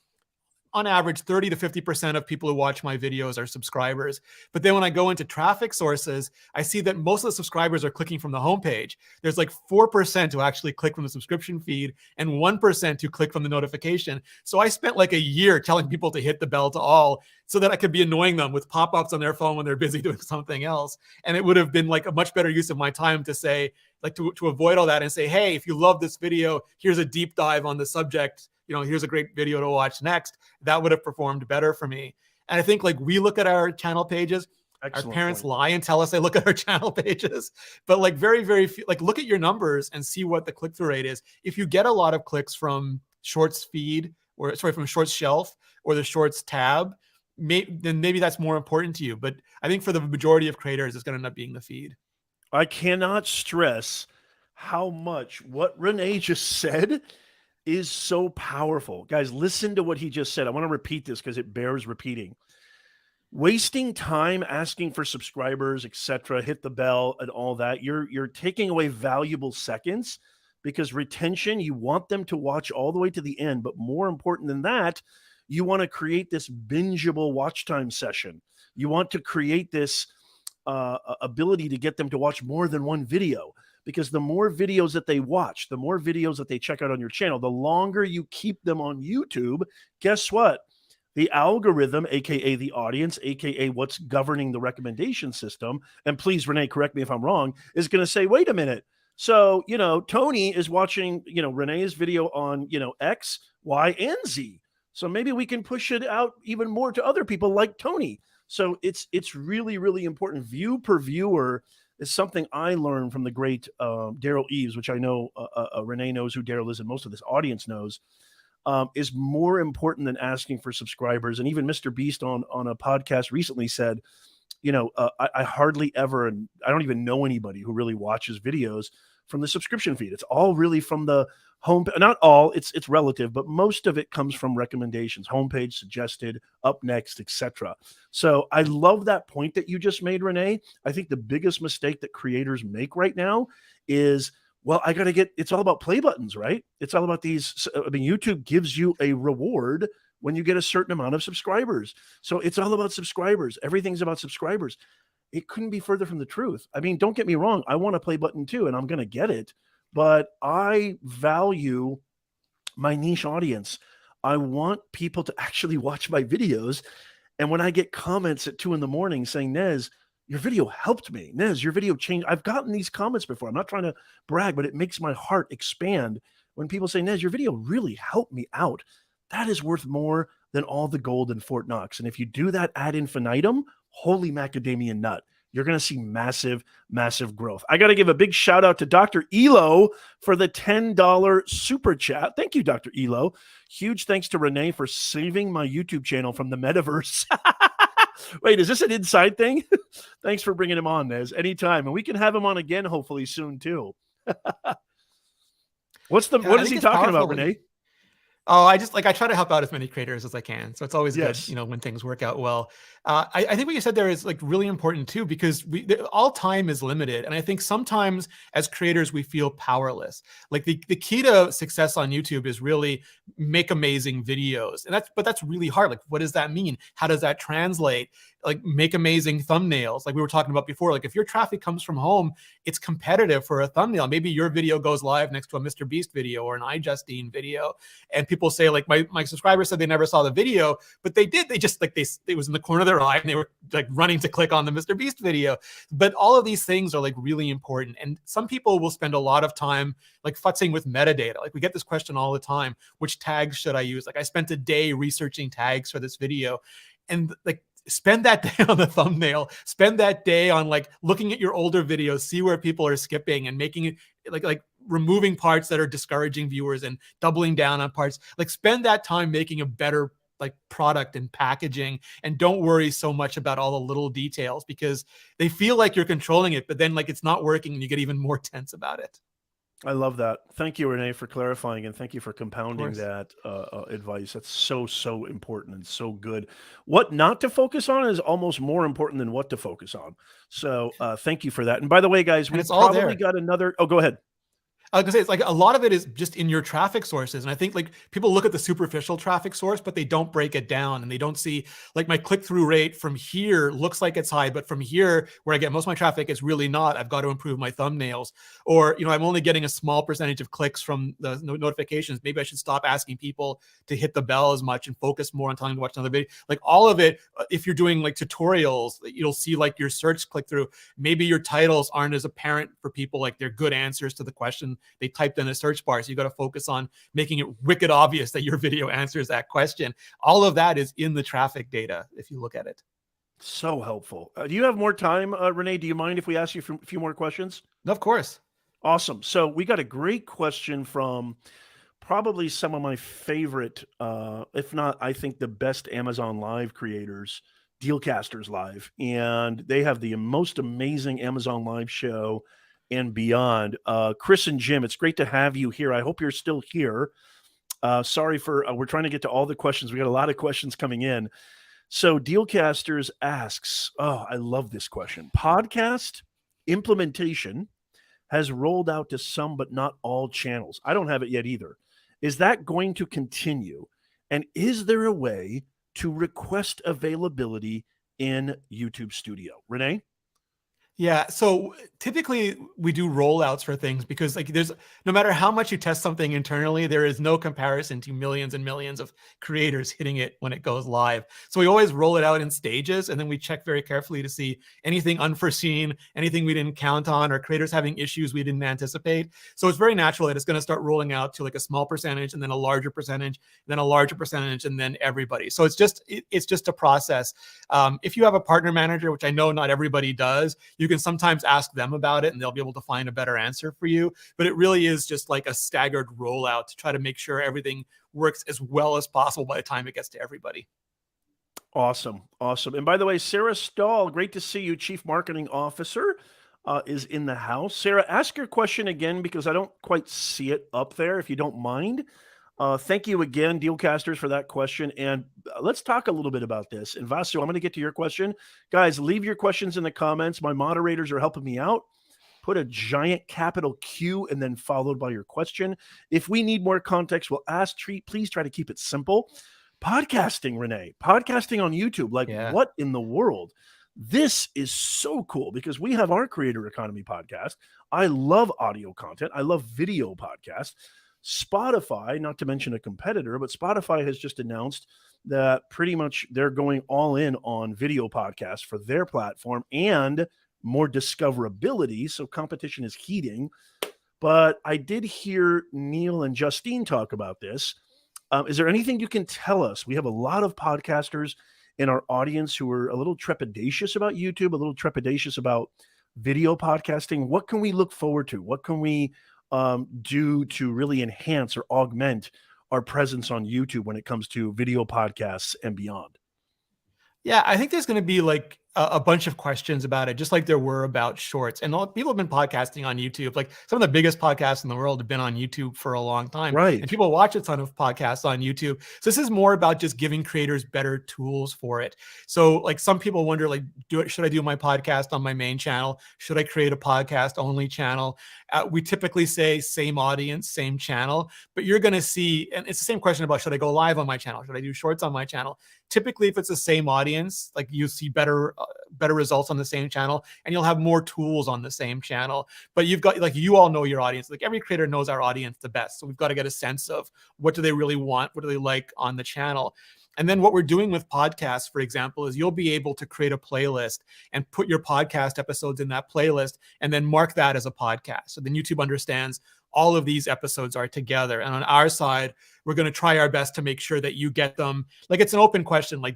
on average 30 to 50% of people who watch my videos are subscribers. But then when I go into traffic sources, I see that most of the subscribers are clicking from the homepage. There's like 4% who actually click from the subscription feed and 1% who click from the notification. So I spent like a year telling people to hit the bell to all so that I could be annoying them with pop-ups on their phone when they're busy doing something else. And it would have been like a much better use of my time to say, like, to avoid all that and say, hey, if you love this video, here's a deep dive on the subject. Here's a great video to watch next. That would have performed better for me. And I think, like, we look at our channel pages. Excellent our parents point. Lie and tell us they look at our channel pages, but like very, very few, like, look at your numbers and see what the click-through rate is. If you get a lot of clicks from Shorts feed, from Shorts shelf or the Shorts tab, then maybe that's more important to you. But I think for the majority of creators, it's going to end up being the feed. I cannot stress how much what Renee just said is so powerful. Guys, listen to what he just said. I want to repeat this because it bears repeating. Wasting time asking for subscribers, etc., hit the bell and all that, you're taking away valuable seconds, because retention, you want them to watch all the way to the end. But more important than that, you want to create this bingeable watch time session. You want to create this ability to get them to watch more than one video. Because the more videos that they watch, the more videos that they check out on your channel, the longer you keep them on YouTube, guess what? The algorithm, aka the audience, aka what's governing the recommendation system, and please, Renee, correct me if I'm wrong, is going to say, wait a minute. So, Tony is watching, Renee's video on, X, Y, and Z. So maybe we can push it out even more to other people like Tony. So it's really, really important. View per viewer is something I learned from the great Daryl Eves, which I know Renee knows who Daryl is and most of this audience knows, is more important than asking for subscribers. And even Mr. Beast on a podcast recently said, I hardly ever, and I don't even know anybody who really watches videos from the subscription feed. It's all really from the home. Not all, it's relative, but most of it comes from recommendations, homepage, suggested, up next, etc. So I love that point that you just made, Renee. I think the biggest mistake that creators make right now is, well, I got to it's all about play buttons, right? It's all about these. I mean, YouTube gives you a reward when you get a certain amount of subscribers. So it's all about subscribers. Everything's about subscribers. It couldn't be further from the truth. I mean, don't get me wrong. I want a play button too, and I'm going to get it, but I value my niche audience. I want people to actually watch my videos. And when I get comments at 2 a.m. saying, Nez, your video helped me. Nez, your video changed. I've gotten these comments before. I'm not trying to brag, but it makes my heart expand when people say, Nez, your video really helped me out. That is worth more than all the gold in Fort Knox. And if you do that ad infinitum, holy macadamia nut, you're going to see massive, massive growth. I got to give a big shout out to Dr. Elo for the $10 super chat. Thank you, Dr. Elo. Huge thanks to Renee for saving my YouTube channel from the metaverse. Wait, is this an inside thing? Thanks for bringing him on, Nez. Anytime. And we can have him on again, hopefully soon, too. What is he talking about, Renee? Oh, I try to help out as many creators as I can. So it's always good, when things work out well. I think what you said there is really important too, because all time is limited. And I think sometimes as creators, we feel powerless. Like the key to success on YouTube is really make amazing videos. And that's really hard. Like, what does that mean? How does that translate? Like, make amazing thumbnails. Like we were talking about before, like if your traffic comes from home, it's competitive for a thumbnail. Maybe your video goes live next to a Mr. Beast video or an iJustine video. And people say like, my subscribers said they never saw the video, but they did. They just it was in the corner of their eye and they were like running to click on the Mr. Beast video. But all of these things are like really important. And some people will spend a lot of time like futzing with metadata. Like we get this question all the time, which tags should I use? Like I spent a day researching tags for this video, and like, spend that day on the thumbnail, spend that day on like looking at your older videos, see where people are skipping and making it like removing parts that are discouraging viewers and doubling down on parts. Like spend that time making a better like product and packaging, and don't worry so much about all the little details because they feel like you're controlling it, but then like it's not working and you get even more tense about it. I love that. Thank you, Renee, for clarifying, and thank you for compounding that advice. That's so, so important and so good. What not to focus on is almost more important than what to focus on. So thank you for that. And by the way, guys, we probably got another. Oh, go ahead. I was gonna say, it's like a lot of it is just in your traffic sources. And I think like people look at the superficial traffic source, but they don't break it down and they don't see like my click-through rate from here looks like it's high, but from here where I get most of my traffic, it's really not. I've got to improve my thumbnails. Or, I'm only getting a small percentage of clicks from the notifications. Maybe I should stop asking people to hit the bell as much and focus more on telling them to watch another video. Like all of it, if you're doing like tutorials, you'll see like your search click-through. Maybe your titles aren't as apparent for people, like they're good answers to the question they typed in a search bar. So you got to focus on making it wicked obvious that your video answers that question. All of that is in the traffic data if you look at it. So helpful. Do you have more time, Renee? Do you mind if we ask you a few more questions? Of course. Awesome. So we got a great question from probably some of my favorite, if not, I think the best Amazon Live creators, Dealcasters Live. And they have the most amazing Amazon Live show and beyond. Chris and Jim, it's great to have you here. I hope you're still here. Sorry for, we're trying to get to all the questions. We got a lot of questions coming in. So Dealcasters asks, oh, I love this question. Podcast implementation has rolled out to some, but not all channels. I don't have it yet either. Is that going to continue? And is there a way to request availability in YouTube Studio? Renee? Yeah. So typically we do rollouts for things because like no matter how much you test something internally, there is no comparison to millions and millions of creators hitting it when it goes live. So we always roll it out in stages, and then we check very carefully to see anything unforeseen, anything we didn't count on, or creators having issues we didn't anticipate. So it's very natural that it's going to start rolling out to like a small percentage, and then a larger percentage, then a larger percentage, and then everybody. So it's just a process. If you have a partner manager, which I know not everybody does, you can sometimes ask them about it and they'll be able to find a better answer for you. But it really is just like a staggered rollout to try to make sure everything works as well as possible by the time it gets to everybody. Awesome. Awesome. And by the way, Sarah Stahl, great to see you. Chief Marketing Officer is in the house. Sarah, ask your question again because I don't quite see it up there, if you don't mind. Thank you again, Dealcasters, for that question. And let's talk a little bit about this. And Vasu, I'm going to get to your question. Guys, leave your questions in the comments. My moderators are helping me out. Put a giant capital Q and then followed by your question. If we need more context, we'll ask. Please try to keep it simple. Podcasting, Renee, podcasting on YouTube. Like, Yeah. what in the world? This is so cool because we have our Creator Economy podcast. I love audio content. I love video podcasts. Spotify, not to mention a competitor, but Spotify has just announced that pretty much they're going all in on video podcasts for their platform and more discoverability. So competition is heating. But I did hear Neil and Justine talk about this. Is there anything you can tell us? We have a lot of podcasters in our audience who are a little trepidatious about YouTube, a little trepidatious about video podcasting. What can we look forward to? What can we do to really enhance or augment our presence on YouTube when it comes to video podcasts and beyond? Yeah, I think there's going to be like a bunch of questions about it, just like there were about shorts. And people have been podcasting on YouTube. Like some of the biggest podcasts in the world have been on YouTube for a long time. Right. And people watch a ton of podcasts on YouTube. So this is more about just giving creators better tools for it. So like some people wonder, like, should I do my podcast on my main channel? Should I create a podcast only channel? We typically say same audience, same channel, but you're going to see, and it's the same question about, should I go live on my channel? Should I do shorts on my channel? Typically, if it's the same audience, like you see better results on the same channel, and you'll have more tools on the same channel. But you've got, like, you all know your audience. Like every creator knows our audience the best. So we've got to get a sense of what do they really want? What do they like on the channel? And then what we're doing with podcasts, for example, is you'll be able to create a playlist and put your podcast episodes in that playlist and then mark that as a podcast. So then YouTube understands all of these episodes are together. And on our side, we're going to try our best to make sure that you get them. Like, it's an open question. Like,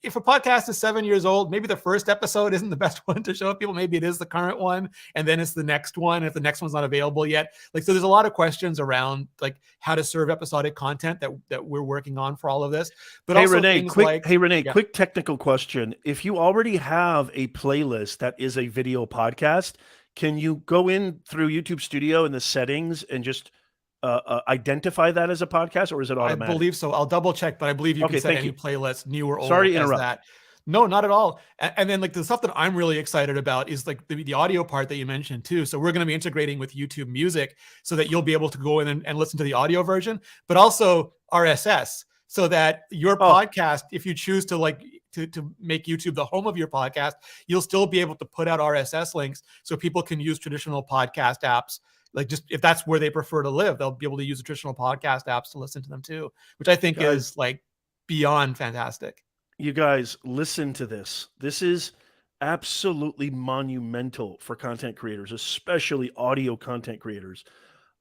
if a podcast is 7 years old, maybe the first episode isn't the best one to show people. Maybe it is the current one, and then it's the next one if the next one's not available yet. Like, so there's a lot of questions around like how to serve episodic content that we're working on for all of this. But hey, also Renee, things like, yeah. Quick technical question. If you already have a playlist that is a video podcast, can you go in through YouTube Studio in the settings and just identify that as a podcast, or is it automatic? I believe so. I'll double check, but I believe you can set any playlist, new or old. Sorry to interrupt. That. No, not at all. And then like the stuff that I'm really excited about is like the audio part that you mentioned too. So we're going to be integrating with YouTube Music so that you'll be able to go in and listen to the audio version, but also RSS, so that your podcast, if you choose to like to make YouTube the home of your podcast, you'll still be able to put out RSS links so people can use traditional podcast apps. Like, just if that's where they prefer to live, they'll be able to use the traditional podcast apps to listen to them too, which I think is like beyond fantastic. You guys, listen to this. This is absolutely monumental for content creators, especially audio content creators.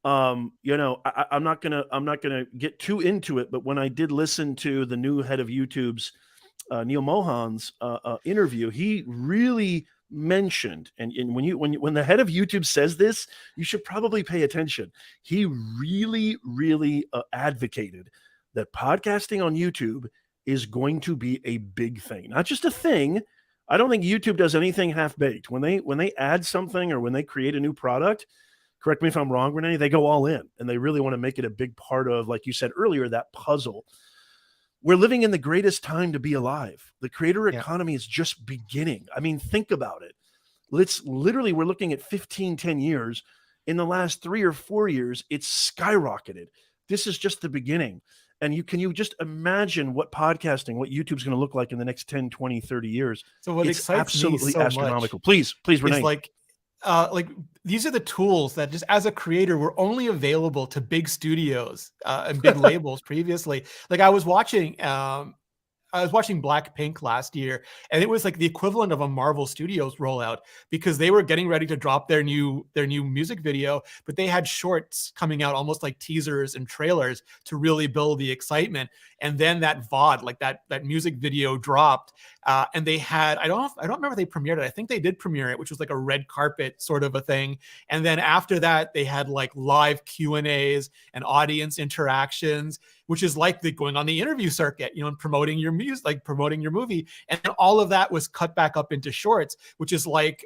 I'm not gonna get too into it, but when I did listen to the new head of YouTube's Neil Mohan's interview, he really mentioned, and when the head of YouTube says this, you should probably pay attention. He really advocated that podcasting on YouTube is going to be a big thing, not just a thing. I don't think YouTube does anything half-baked. When they add something or when they create a new product, correct me if I'm wrong, Renee, they go all in and they really want to make it a big part of, like you said earlier, that puzzle. We're living in the greatest time to be alive. The creator economy is just beginning. I mean, think about it. We're looking at 10 years. In the last 3 or 4 years, it's skyrocketed. This is just the beginning. And can you just imagine what podcasting, what YouTube's going to look like in the next 10, 20, 30 years? So what it's excites absolutely me so astronomical. Much please, Renee. Like these are the tools that just as a creator were only available to big studios and big labels previously. Like I was watching Blackpink last year, and it was like the equivalent of a Marvel Studios rollout because they were getting ready to drop their new music video, but they had shorts coming out almost like teasers and trailers to really build the excitement. And then that VOD, like that music video dropped, and they had I don't remember if they premiered it. I think they did premiere it, which was like a red carpet sort of a thing. And then after that, they had like live Q&As and audience interactions, which is like going on the interview circuit, and promoting your music, like promoting your movie. And all of that was cut back up into shorts, which is like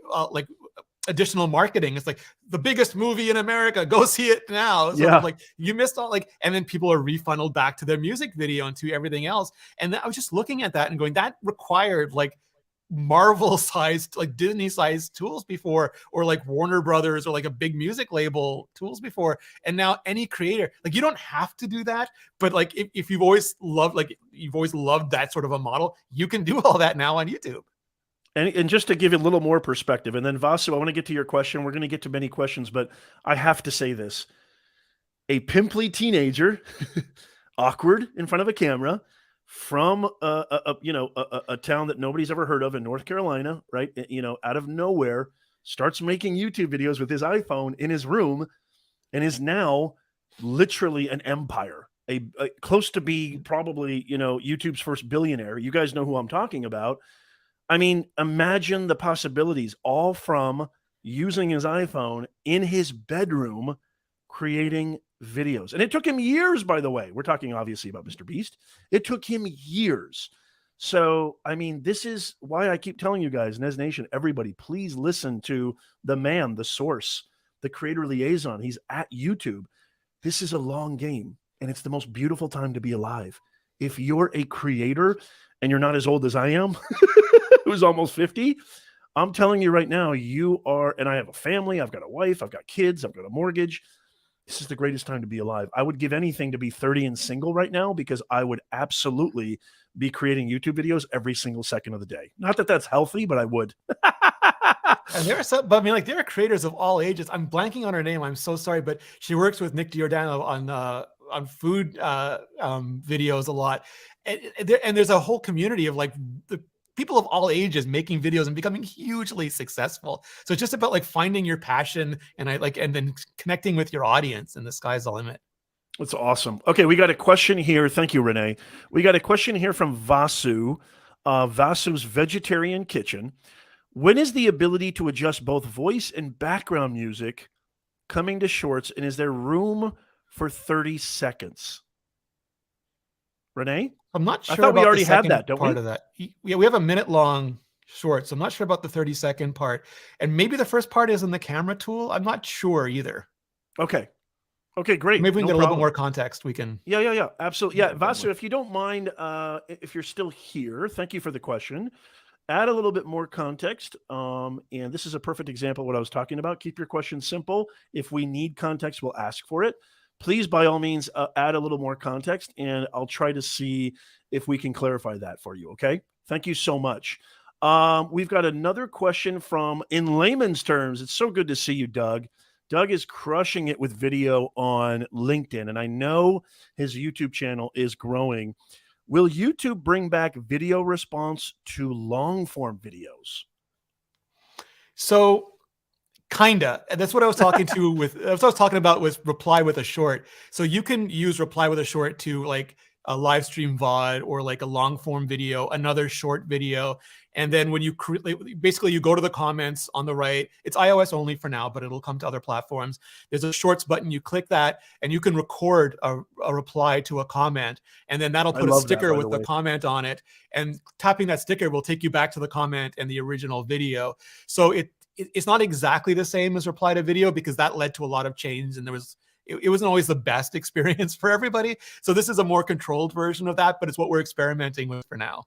additional marketing. It's like the biggest movie in America, go see it now. So like you missed all, like, and then people are refunneled back to their music video and to everything else. And I was just looking at that and going, that required like Marvel sized, like Disney sized tools before, or like Warner Brothers or like a big music label tools before. And now any creator, like you don't have to do that, but like if you've always loved, like you've always loved that sort of a model, you can do all that now on YouTube. And just to give you a little more perspective, and then Vasu, I want to get to your question. We're going to get to many questions, but I have to say this. A pimply teenager, awkward in front of a camera, from a town that nobody's ever heard of in North Carolina, right? Out of nowhere, starts making YouTube videos with his iPhone in his room, and is now literally an empire, a close to be probably YouTube's first billionaire. You guys know who I'm talking about. I mean, imagine the possibilities, all from using his iPhone in his bedroom, creating videos. And it took him years, by the way. We're talking obviously about Mr. Beast. It took him years. So, I mean, this is why I keep telling you guys, Nez Nation, everybody, please listen to the man, the source, the creator liaison. He's at YouTube. This is a long game, and it's the most beautiful time to be alive. If you're a creator and you're not as old as I am, who's almost 50, I'm telling you right now, you are, and I have a family, I've got a wife, I've got kids, I've got a mortgage. This is the greatest time to be alive. I would give anything to be 30 and single right now, because I would absolutely be creating YouTube videos every single second of the day. Not that that's healthy, but I would. And there are some, but I mean, like there are creators of all ages. I'm blanking on her name. I'm so sorry, but she works with Nick Giordano on food videos a lot, and there's a whole community of like the people of all ages making videos and becoming hugely successful. So it's just about like finding your passion and then connecting with your audience, and the sky's the limit. That's awesome. Okay, we got a question here. Thank you, Renee. We got a question here from Vasu, Vasu's Vegetarian Kitchen. When is the ability to adjust both voice and background music coming to shorts, and is there room for 30 seconds? Renee? I'm not sure. I thought we already had that, don't we? Of that. Yeah, we have a minute-long short, so I'm not sure about the 30-second part. And maybe the first part is in the camera tool. I'm not sure either. Okay. Okay, great. Maybe we can get a little bit more context. We can. Yeah. Absolutely. Yeah, Vasu, if you don't mind, if you're still here, thank you for the question. Add a little bit more context. And this is a perfect example of what I was talking about. Keep your questions simple. If we need context, we'll ask for it. Please, by all means, add a little more context, and I'll try to see if we can clarify that for you, okay? Thank you so much. We've got another question from, in layman's terms, it's so good to see you, Doug. Doug is crushing it with video on LinkedIn, and I know his YouTube channel is growing. Will YouTube bring back video response to long-form videos? So, kinda. That's what I was talking to with. That's what I was talking about was reply with a short. So you can use reply with a short to like a live stream VOD or like a long form video, another short video, and then when you basically you go to the comments on the right. It's iOS only for now, but it'll come to other platforms. There's a shorts button. You click that, and you can record a reply to a comment, and then that'll put a sticker with the comment on it. And tapping that sticker will take you back to the comment and the original video. So it's not exactly the same as reply to video, because that led to a lot of change, and it wasn't always the best experience for everybody. So this is a more controlled version of that, but it's what we're experimenting with for now.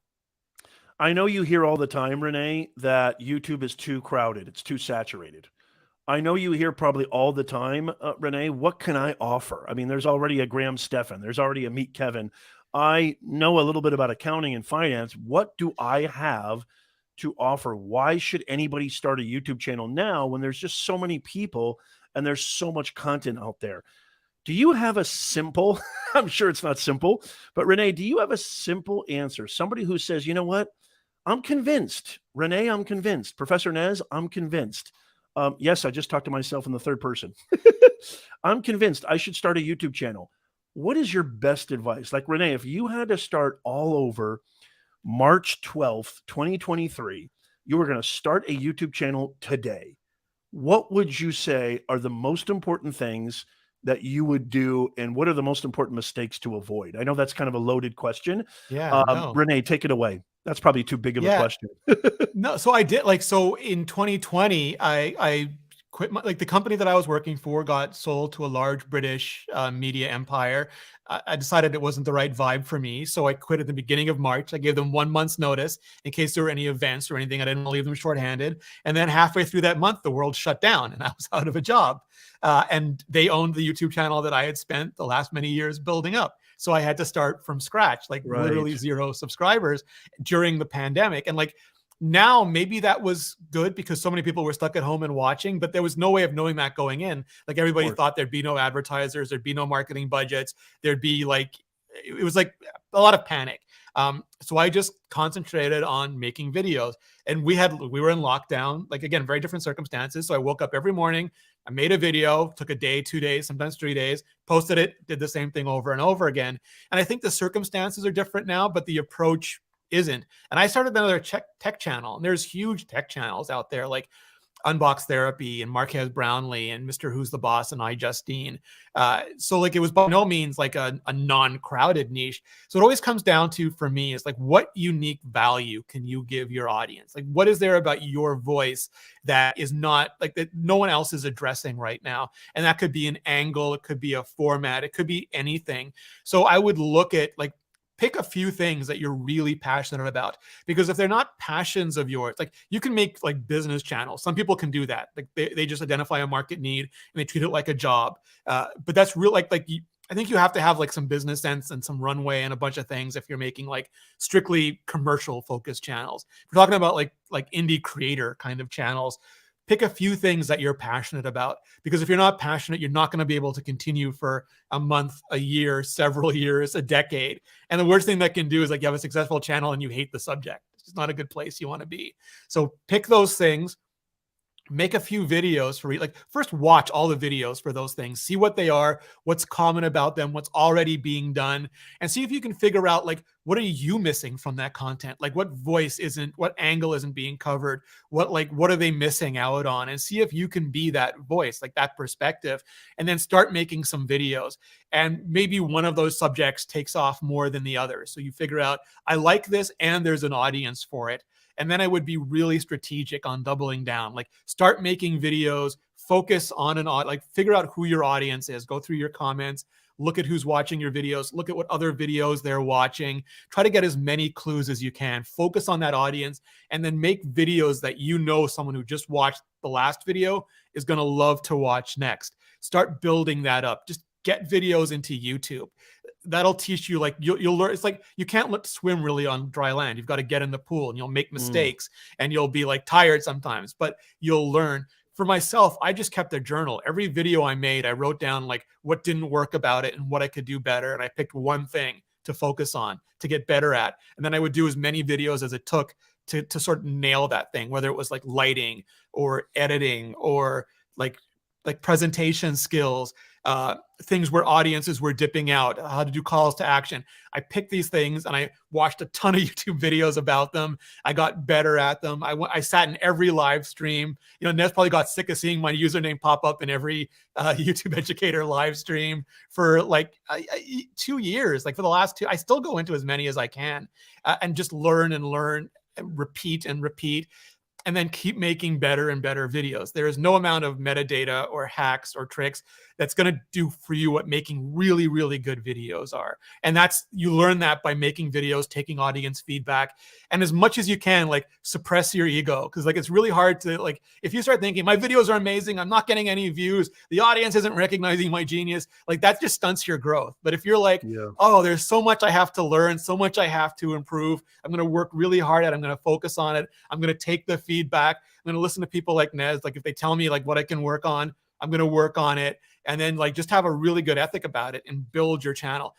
I know you hear all the time, Renee, that YouTube is too crowded. It's too saturated. I know you hear probably all the time, Renee, what can I offer? I mean, there's already a Graham Stephan. There's already a Meet Kevin. I know a little bit about accounting and finance. What do I have to offer? Why should anybody start a YouTube channel now when there's just so many people and there's so much content out there? Do you have a simple, I'm sure it's not simple, but Renee, do you have a simple answer? Somebody who says, you know what? I'm convinced. Renee, I'm convinced. Professor Nez, I'm convinced. Yes, I just talked to myself in the third person. I'm convinced I should start a YouTube channel. What is your best advice? Like, Renee, if you had to start all over March 12th, 2023, you were going to start a YouTube channel today, what would you say are the most important things that you would do, and what are the most important mistakes to avoid? I know that's kind of a loaded question. Yeah, no. Renee, take it away. That's probably too big of a question. No, so I did so in 2020, I quit like the company that I was working for got sold to a large British media empire. I decided it wasn't the right vibe for me. So I quit at the beginning of March. I gave them 1 month's notice in case there were any events or anything. I didn't want to leave them shorthanded. And then halfway through that month, the world shut down and I was out of a job. And they owned the YouTube channel that I had spent the last many years building up. So I had to start from scratch, like literally Right. 0 subscribers during the pandemic. And like, now maybe that was good because so many people were stuck at home and watching, but there was no way of knowing that going in. Like Of everybody course. thought there'd be no advertisers, there'd be no marketing budgets, there'd be like, it was like a lot of panic. So I just concentrated on making videos, and we were in lockdown, like again, very different circumstances. So I woke up every morning, I made a video, took a day, 2 days, sometimes 3 days, posted it, did the same thing over and over again. And I think the circumstances are different now, but the approach isn't. And I started another tech channel, and there's huge tech channels out there like Unbox Therapy and Marquez Brownlee and Mr. Who's the Boss and iJustine. So like it was by no means like a non-crowded niche. So it always comes down to, for me, is like, what unique value can you give your audience? Like, what is there about your voice that is not like that no one else is addressing right now? And that could be an angle, it could be a format, it could be anything. So I would look at like, pick a few things that you're really passionate about, because if they're not passions of yours, like you can make like business channels. Some people can do that. Like they just identify a market need and they treat it like a job. But that's real. I think you have to have like some business sense and some runway and a bunch of things if you're making like strictly commercial focused channels. If we're talking about like indie creator kind of channels, pick a few things that you're passionate about, because if you're not passionate, you're not going to be able to continue for a month, a year, several years, a decade. And the worst thing that can do is like you have a successful channel and you hate the subject. It's not a good place you want to be. So pick those things, make a few videos for like first watch all the videos for those things, see what they are, what's common about them, what's already being done, and see if you can figure out like what are you missing from that content, like what voice isn't, what angle isn't being covered, what are they missing out on, and see if you can be that voice, like that perspective, and then start making some videos. And maybe one of those subjects takes off more than the other, so you figure out, I like this and there's an audience for it. And then I would be really strategic on doubling down, like start making videos, focus on like figure out who your audience is, go through your comments, look at who's watching your videos, look at what other videos they're watching, try to get as many clues as you can, focus on that audience, and then make videos that you know someone who just watched the last video is going to love to watch next. Start building that up. Just get videos into YouTube. That'll teach you, like you'll learn. It's like you can't swim really on dry land. You've got to get in the pool and you'll make mistakes and you'll be like tired sometimes, but you'll learn. For myself, I just kept a journal. Every video I made, I wrote down like what didn't work about it and what I could do better. And I picked one thing to focus on, to get better at. And then I would do as many videos as it took to sort of nail that thing, whether it was like lighting or editing or like presentation skills, things where audiences were dipping out, how to do calls to action. I picked these things and I watched a ton of YouTube videos about them. I got better at them. I sat in every live stream. You know, Nez probably got sick of seeing my username pop up in every YouTube educator live stream for like 2 years. Like for the last 2, I still go into as many as I can and just learn and learn and repeat and repeat, and then keep making better and better videos. There is no amount of metadata or hacks or tricks that's going to do for you what making really, really good videos are. And you learn that by making videos, taking audience feedback, and as much as you can, like suppress your ego. Cause like, it's really hard to like, if you start thinking my videos are amazing, I'm not getting any views, the audience isn't recognizing my genius, like that just stunts your growth. But if you're like, oh, there's so much I have to learn, so much I have to improve, I'm going to work really hard at it, I'm going to focus on it, I'm going to take the feedback, I'm going to listen to people like Nez, like if they tell me like what I can work on, I'm going to work on it. And then like just have a really good ethic about it and build your channel.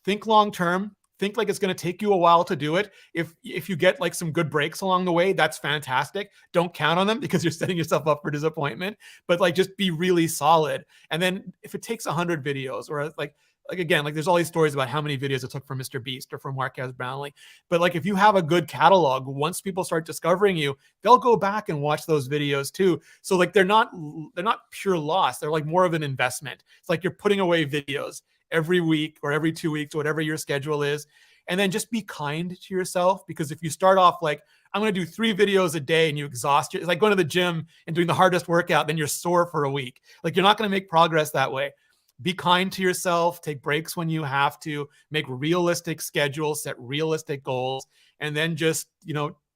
Think long term. Think like it's going to take you a while to do it. If you get like some good breaks along the way, that's fantastic. Don't count on them because you're setting yourself up for disappointment. But like just be really solid. And then if it takes 100 videos or like again, like there's all these stories about how many videos it took for Mr. Beast or for Marquez Brownlee. But like if you have a good catalog, once people start discovering you, they'll go back and watch those videos too. So like they're not pure loss. They're like more of an investment. It's like you're putting away videos every week or every 2 weeks, whatever your schedule is. And then just be kind to yourself, because if you start off like, I'm going to do 3 videos a day, and you exhaust you. It's like going to the gym and doing the hardest workout, then you're sore for a week. Like, you're not going to make progress that way. Be kind to yourself, take breaks when you have to, make realistic schedules, set realistic goals, and then just,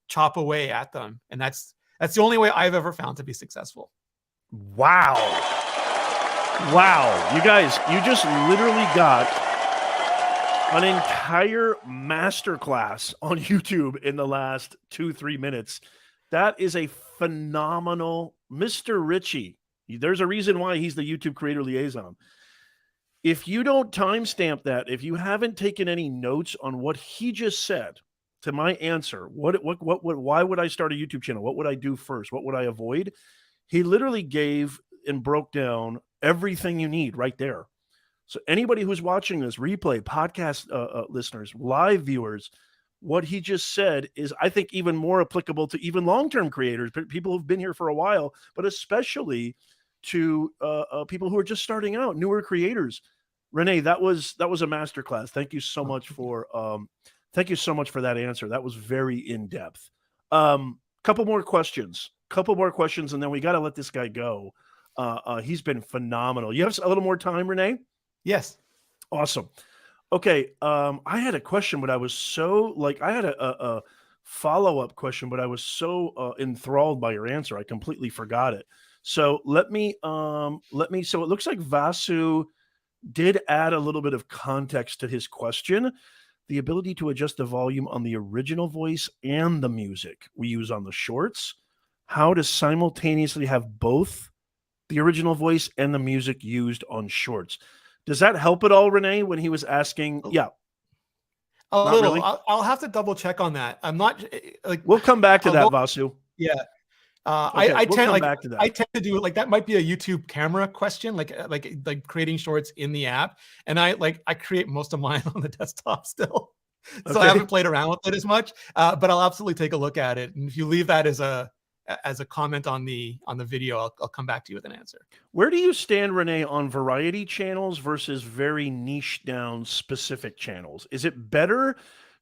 chop away at them. And that's the only way I've ever found to be successful. Wow. Wow. You guys, you just literally got an entire masterclass on YouTube in the last 2-3 minutes. That is a phenomenal Mr. Richie. There's a reason why he's the YouTube Creator Liaison. If you don't timestamp that, if you haven't taken any notes on what he just said to my answer, why would I start a YouTube channel? What would I do first? What would I avoid? He literally gave and broke down everything you need right there. So anybody who's watching this replay, podcast listeners, live viewers, what he just said is, I think, even more applicable to even long-term creators, people who've been here for a while, but especially to people who are just starting out, newer creators. Renee, that was a masterclass. Thank you so much for that answer. That was very in depth. Couple more questions, and then we got to let this guy go. He's been phenomenal. You have a little more time, Renee? Yes. Awesome. Okay. I had a question, but I was so I had a follow-up question, but I was so enthralled by your answer, I completely forgot it. So so it looks like Vasu did add a little bit of context to his question. The ability to adjust the volume on the original voice and the music we use on the shorts. How to simultaneously have both the original voice and the music used on shorts. Does that help at all, Renee, when he was asking? Yeah. A little. Really? I'll have to double check on that. I'm not like. We'll come back to that, Vasu. Yeah. Okay, I tend back to that. I tend to do like, that might be a YouTube camera question, like creating shorts in the app. And I create most of mine on the desktop still. So I haven't played around with it as much, but I'll absolutely take a look at it. And if you leave that as a comment on the video, I'll come back to you with an answer. Where do you stand, Renee, on variety channels versus very niche down specific channels? Is it better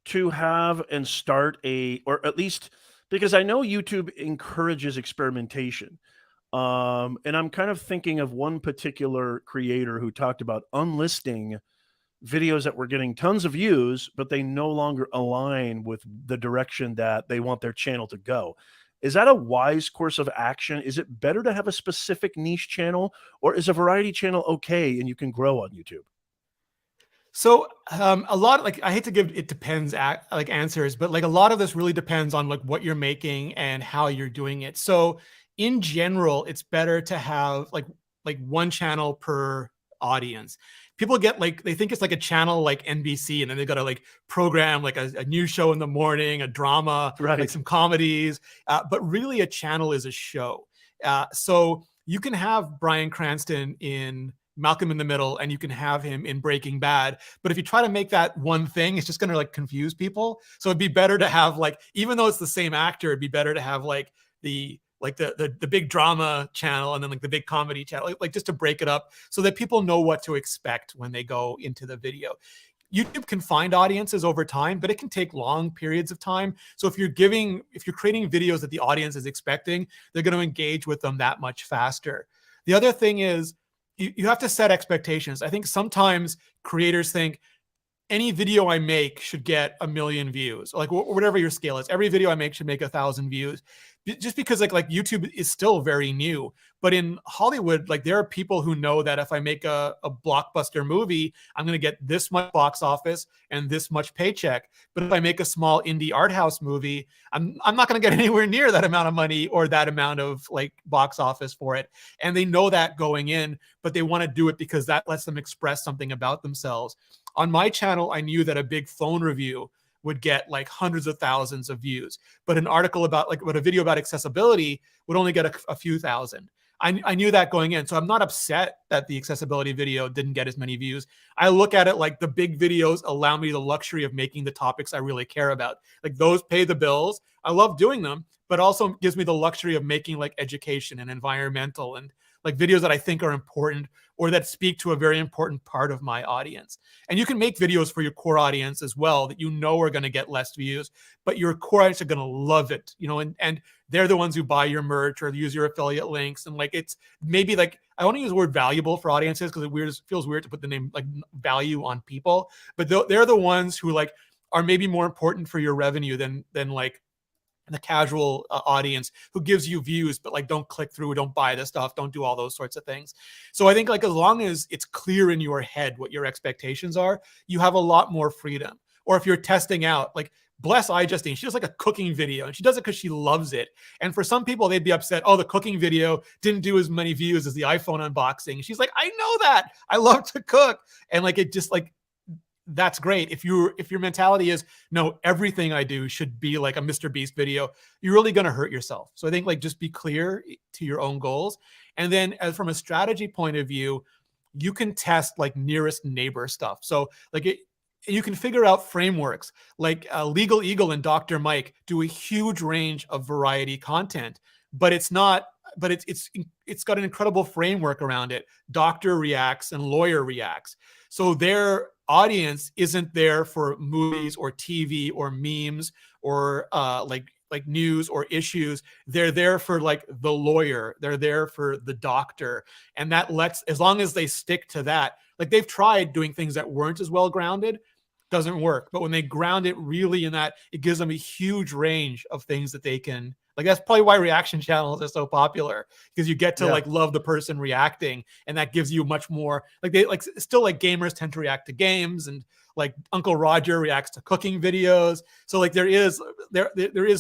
to have and start or at least, because I know YouTube encourages experimentation. And I'm kind of thinking of one particular creator who talked about unlisting videos that were getting tons of views, but they no longer align with the direction that they want their channel to go. Is that a wise course of action? Is it better to have a specific niche channel, or is a variety channel okay and you can grow on YouTube? So a lot, I hate to give it depends answers, but a lot of this really depends on what you're making and how you're doing it. So in general, it's better to have like one channel per audience. People get they think it's like a channel like NBC, and then they got to program a news show in the morning, a drama, right, some comedies. But really, a channel is a show. So you can have Bryan Cranston in Malcolm in the Middle, and you can have him in Breaking Bad. But if you try to make that one thing, it's just going to confuse people. So it'd be better to have even though it's the same actor, it'd be better to have the big drama channel and then the big comedy channel, just to break it up so that people know what to expect when they go into the video. YouTube can find audiences over time, but it can take long periods of time. So if you're creating videos that the audience is expecting, they're going to engage with them that much faster. The other thing is you have to set expectations. I think sometimes creators think any video I make should get 1 million views, whatever your scale is. Every video I make should make 1,000 views, just because YouTube is still very new. But in Hollywood, there are people who know that if I make a blockbuster movie, I'm going to get this much box office and this much paycheck. But if I make a small indie art house movie, I'm not going to get anywhere near that amount of money or that amount of box office for it. And they know that going in, but they want to do it because that lets them express something about themselves. On my channel, I knew that a big phone review would get hundreds of thousands of views, but an article about a video about accessibility would only get a few thousand. I knew that going in, so I'm not upset that the accessibility video didn't get as many views. I look at it the big videos allow me the luxury of making the topics I really care about. Those pay the bills. I love doing them, but also gives me the luxury of making education and environmental and like videos that I think are important or that speak to a very important part of my audience. And you can make videos for your core audience as well that you know are going to get less views, but your core audience are going to love it, you know, and they're the ones who buy your merch or use your affiliate links. And like, it's maybe like, I want to use the word valuable for audiences because it feels weird to put the name like value on people, but they're the ones who like are maybe more important for your revenue than like the casual audience who gives you views, but like don't click through, don't buy the stuff, don't do all those sorts of things. So I think like as long as it's clear in your head what your expectations are, you have a lot more freedom. Or if you're testing out, like bless iJustine, she does like a cooking video and she does it because she loves it. And for some people, they'd be upset, oh, the cooking video didn't do as many views as the iPhone unboxing. She's like, I know that. I love to cook. And like it just like, that's great. If your mentality is no, everything I do should be like a Mr. Beast video, you're really going to hurt yourself. So I think like just be clear to your own goals. And then as from a strategy point of view, you can test like nearest neighbor stuff. So like you can figure out frameworks like Legal Eagle and Dr. Mike do a huge range of variety content, but it's got an incredible framework around it. Doctor reacts and lawyer reacts. So their audience isn't there for movies or TV or memes or like news or issues. They're there for like the lawyer. They're there for the doctor. And that as long as they stick to that, like they've tried doing things that weren't as well grounded, doesn't work. But when they ground it really in that, it gives them a huge range of things that they can, like, that's probably why reaction channels are so popular, because you get to like love the person reacting. And that gives you much more, like they like still like gamers tend to react to games, and like Uncle Roger reacts to cooking videos. So like there is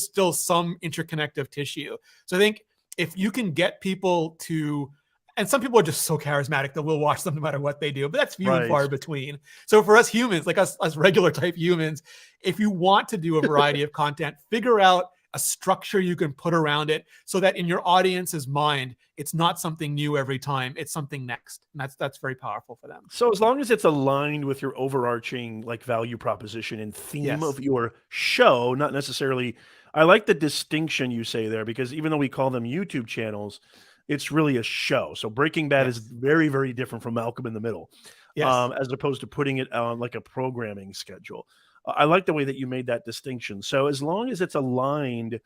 still some interconnective tissue. So I think if you can get people to, and some people are just so charismatic that we'll watch them no matter what they do, but that's few and far between. So for us humans, like us regular type humans, if you want to do a variety of content, figure out a structure you can put around it so that in your audience's mind, it's not something new every time, it's something next. And that's very powerful for them. So as long as it's aligned with your overarching like value proposition and theme of your show, not necessarily, I like the distinction you say there, because even though we call them YouTube channels, it's really a show. So Breaking Bad is very, very different from Malcolm in the Middle, as opposed to putting it on like a programming schedule. I like the way that you made that distinction. So as long as it's aligned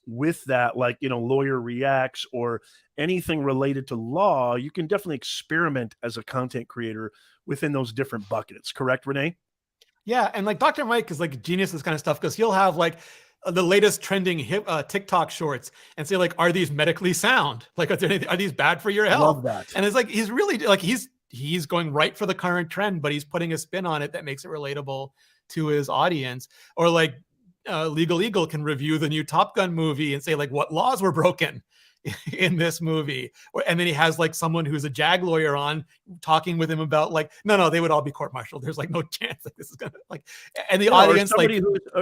with that, like, you know, lawyer reacts or anything related to law, you can definitely experiment as a content creator within those different buckets. Correct, Renee? Yeah. And like Dr. Mike is like a genius, this kind of stuff, because he'll have like the latest trending TikTok shorts and say like, are these medically sound? Like, are these bad for your health? Love that. And it's like, he's really like, he's going right for the current trend, but he's putting a spin on it that makes it relatable to his audience. Or like Legal Eagle can review the new Top Gun movie and say like what laws were broken in this movie. And then he has like someone who's a JAG lawyer on talking with him about like, no, they would all be court-martialed. There's like no chance like this is gonna like, and the audience,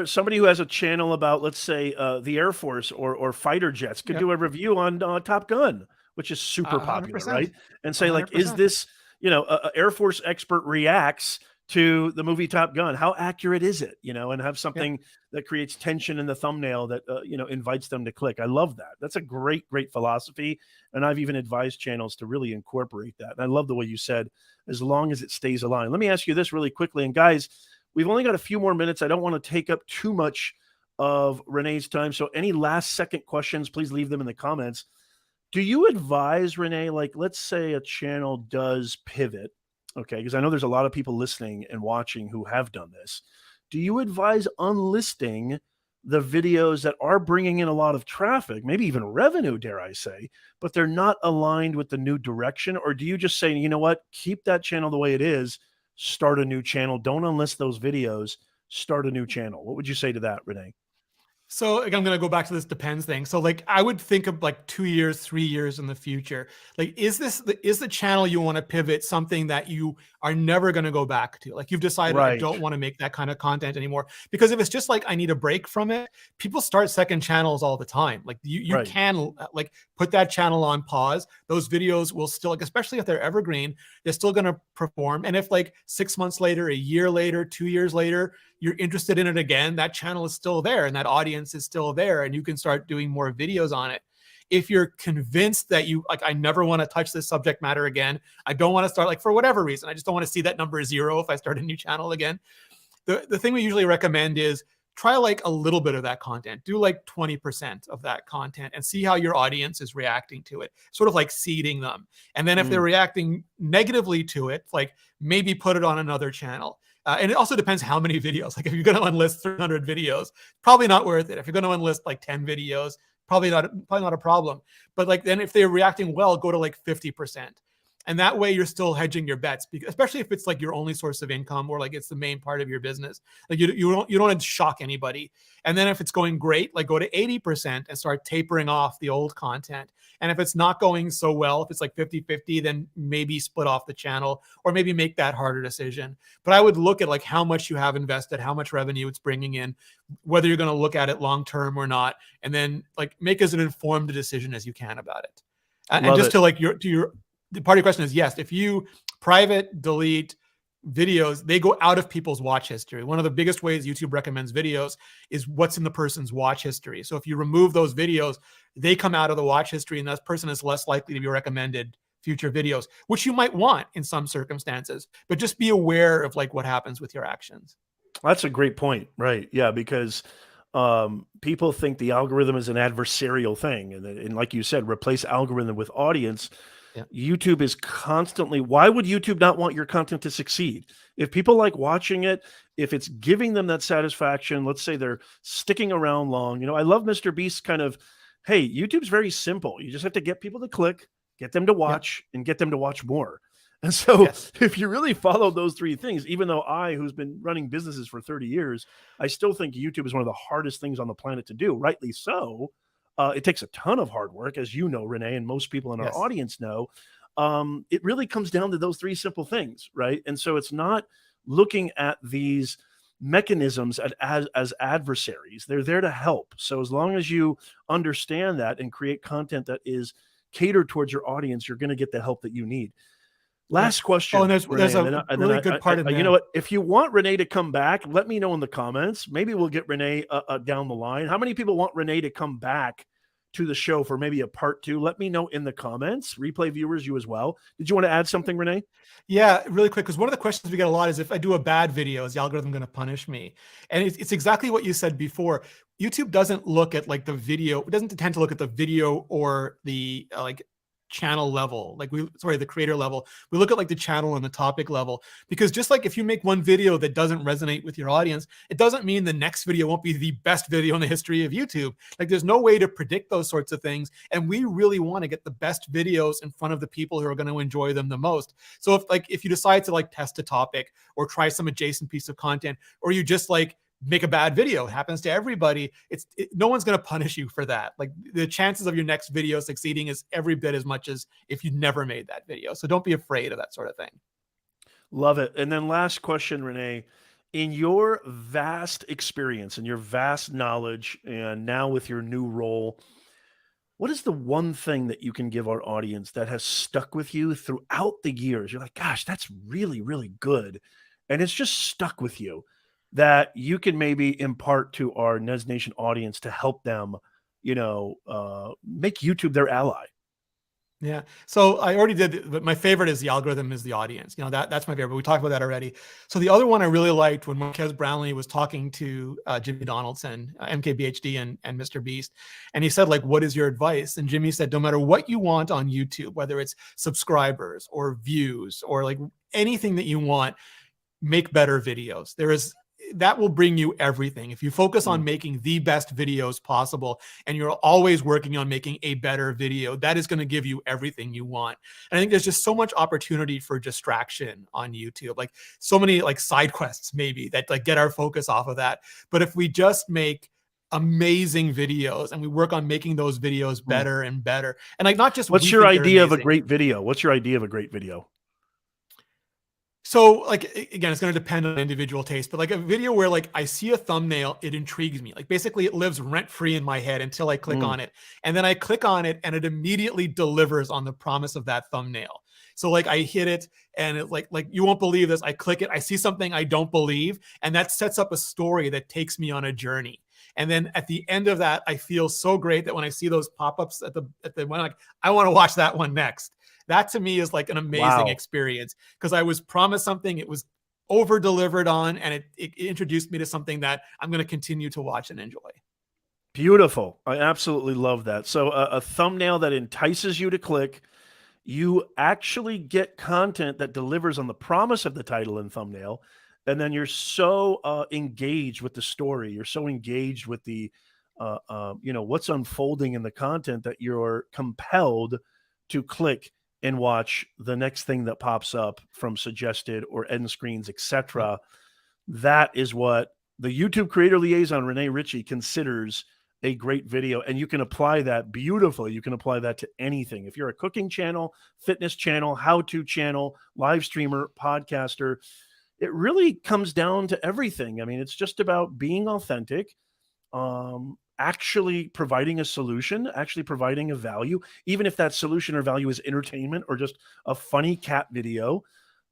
somebody who has a channel about, let's say, the Air Force or fighter jets could do a review on Top Gun, which is super popular, right? And say like, 100%. Is this, you know, a Air Force expert reacts to the movie Top Gun? How accurate is it? You know, and have something that creates tension in the thumbnail that, you know, invites them to click. I love that. That's a great philosophy. And I've even advised channels to really incorporate that. And I love the way you said, as long as it stays aligned. Let me ask you this really quickly. And guys, we've only got a few more minutes. I don't want to take up too much of Renee's time. So any last second questions, please leave them in the comments. Do you advise, Renee, like, let's say a channel does pivot, okay, because I know there's a lot of people listening and watching who have done this. Do you advise unlisting the videos that are bringing in a lot of traffic, maybe even revenue, dare I say, but they're not aligned with the new direction? Or do you just say, you know what, keep that channel the way it is, start a new channel, don't unlist those videos, start a new channel? What would you say to that, Renee? So like, I'm going to go back to this depends thing. So like, I would think of like 2 years, 3 years in the future. Like, is the channel you want to pivot something that you are never going to go back to? Like, you've decided I don't want to make that kind of content anymore. Because if it's just like, I need a break from it, people start second channels all the time. Like you can like put that channel on pause. Those videos will still, like, especially if they're evergreen, they're still going to perform. And if like 6 months later, a year later, 2 years later, you're interested in it again, that channel is still there and that audience is still there, and you can start doing more videos on it. If you're convinced that you like, I never want to touch this subject matter again, I don't want to start, like, for whatever reason, I just don't want to see that number 0 if I start a new channel again. The thing we usually recommend is try like a little bit of that content. Do like 20% of that content and see how your audience is reacting to it, sort of like seeding them. And then if they're reacting negatively to it, like maybe put it on another channel. And it also depends how many videos. Like if you're going to enlist 300 videos, probably not worth it. If you're going to enlist like 10 videos, probably not a problem. But like then if they're reacting well, go to like 50%. And that way you're still hedging your bets, because especially if it's like your only source of income, or like it's the main part of your business. Like you don't want to shock anybody. And then if it's going great, like go to 80% and start tapering off the old content. And if it's not going so well, if it's like 50-50, then maybe split off the channel, or maybe make that harder decision. But I would look at like how much you have invested, how much revenue it's bringing in, whether you're going to look at it long term or not, and then like make as an informed decision as you can about it. And just to like the part of your question is, yes, if you private delete videos, they go out of people's watch history. One of the biggest ways YouTube recommends videos is what's in the person's watch history. So if you remove those videos, they come out of the watch history, and that person is less likely to be recommended future videos, which you might want in some circumstances. But just be aware of like what happens with your actions. That's a great point. Right. Yeah. Because people think the algorithm is an adversarial thing. And like you said, replace algorithm with audience. Yeah. YouTube is constantly, why would YouTube not want your content to succeed? If people like watching it, if it's giving them that satisfaction, let's say they're sticking around long. I love Mr. Beast's kind of, hey, YouTube's very simple. You just have to get people to click, get them to watch, and get them to watch more. And so if you really follow those three things, even though who's been running businesses for 30 years, I still think YouTube is one of the hardest things on the planet to do, rightly so. It takes a ton of hard work, as you know, Renee, and most people in our audience know. It really comes down to those three simple things, right? And so it's not looking at these mechanisms as adversaries. They're there to help. So as long as you understand that and create content that is catered towards your audience, you're going to get the help that you need. Last question. Oh, and there's a really good part in there. You know what? If you want Renee to come back, let me know in the comments. Maybe we'll get Renee down the line. How many people want Renee to come back to the show for maybe a part 2? Let me know in the comments. Replay viewers, you as well. Did you want to add something, Renee? Yeah, really quick, because one of the questions we get a lot is, if I do a bad video, is the algorithm going to punish me? And it's exactly what you said before. YouTube doesn't look at like the video. It doesn't tend to look at the video or the like channel level, the creator level. We look at like the channel and the topic level, because just like if you make one video that doesn't resonate with your audience, it doesn't mean the next video won't be the best video in the history of YouTube. Like there's no way to predict those sorts of things. And we really want to get the best videos in front of the people who are going to enjoy them the most. So if you decide to like test a topic or try some adjacent piece of content, or you just like make a bad video, it happens to everybody, no one's going to punish you for that. Like the chances of your next video succeeding is every bit as much as if you never made that video. So don't be afraid of that sort of thing. Love it. And then last question, Renee, in your vast experience and your vast knowledge, and now with your new role, what is the one thing that you can give our audience that has stuck with you throughout the years? You're like, gosh, that's really, really good. And it's just stuck with you, that you can maybe impart to our Nez Nation audience to help them, make YouTube their ally. Yeah. So I already did, but my favorite is the algorithm is the audience. That's my favorite. We talked about that already. So the other one I really liked when Marques Brownlee was talking to Jimmy Donaldson, MKBHD and Mr. Beast. And he said, like, what is your advice? And Jimmy said, no matter what you want on YouTube, whether it's subscribers or views or like anything that you want, make better videos. That will bring you everything. If you focus on making the best videos possible, and you're always working on making a better video, that is going to give you everything you want. And I think there's just so much opportunity for distraction on YouTube, like so many like side quests maybe that like get our focus off of that. But if we just make amazing videos and we work on making those videos better and better, and like not just what's your idea of a great video? What's your idea of a great video? So like, again, it's going to depend on individual taste, but like a video where like I see a thumbnail, it intrigues me. Like basically it lives rent free in my head until I click on it. And then I click on it and it immediately delivers on the promise of that thumbnail. So like I hit it and it like you won't believe this. I click it, I see something I don't believe, and that sets up a story that takes me on a journey. And then at the end of that, I feel so great that when I see those pop-ups at the one, like, I want to watch that one next. That to me is like an amazing experience, because I was promised something, it was over delivered on, and it introduced me to something that I'm going to continue to watch and enjoy. Beautiful. I absolutely love that. So a thumbnail that entices you to click. You actually get content that delivers on the promise of the title and thumbnail. And then you're so engaged with the story. You're so engaged with the, what's unfolding in the content, that you're compelled to click and watch the next thing that pops up from suggested or end screens, etc. That is what the YouTube Creator Liaison, Rene Ritchie, considers a great video. And you can apply that beautifully. You can apply that to anything. If you're a cooking channel, fitness channel, how-to channel, live streamer, podcaster, it really comes down to everything. I mean, it's just about being authentic, actually providing a solution, actually providing a value, even if that solution or value is entertainment or just a funny cat video.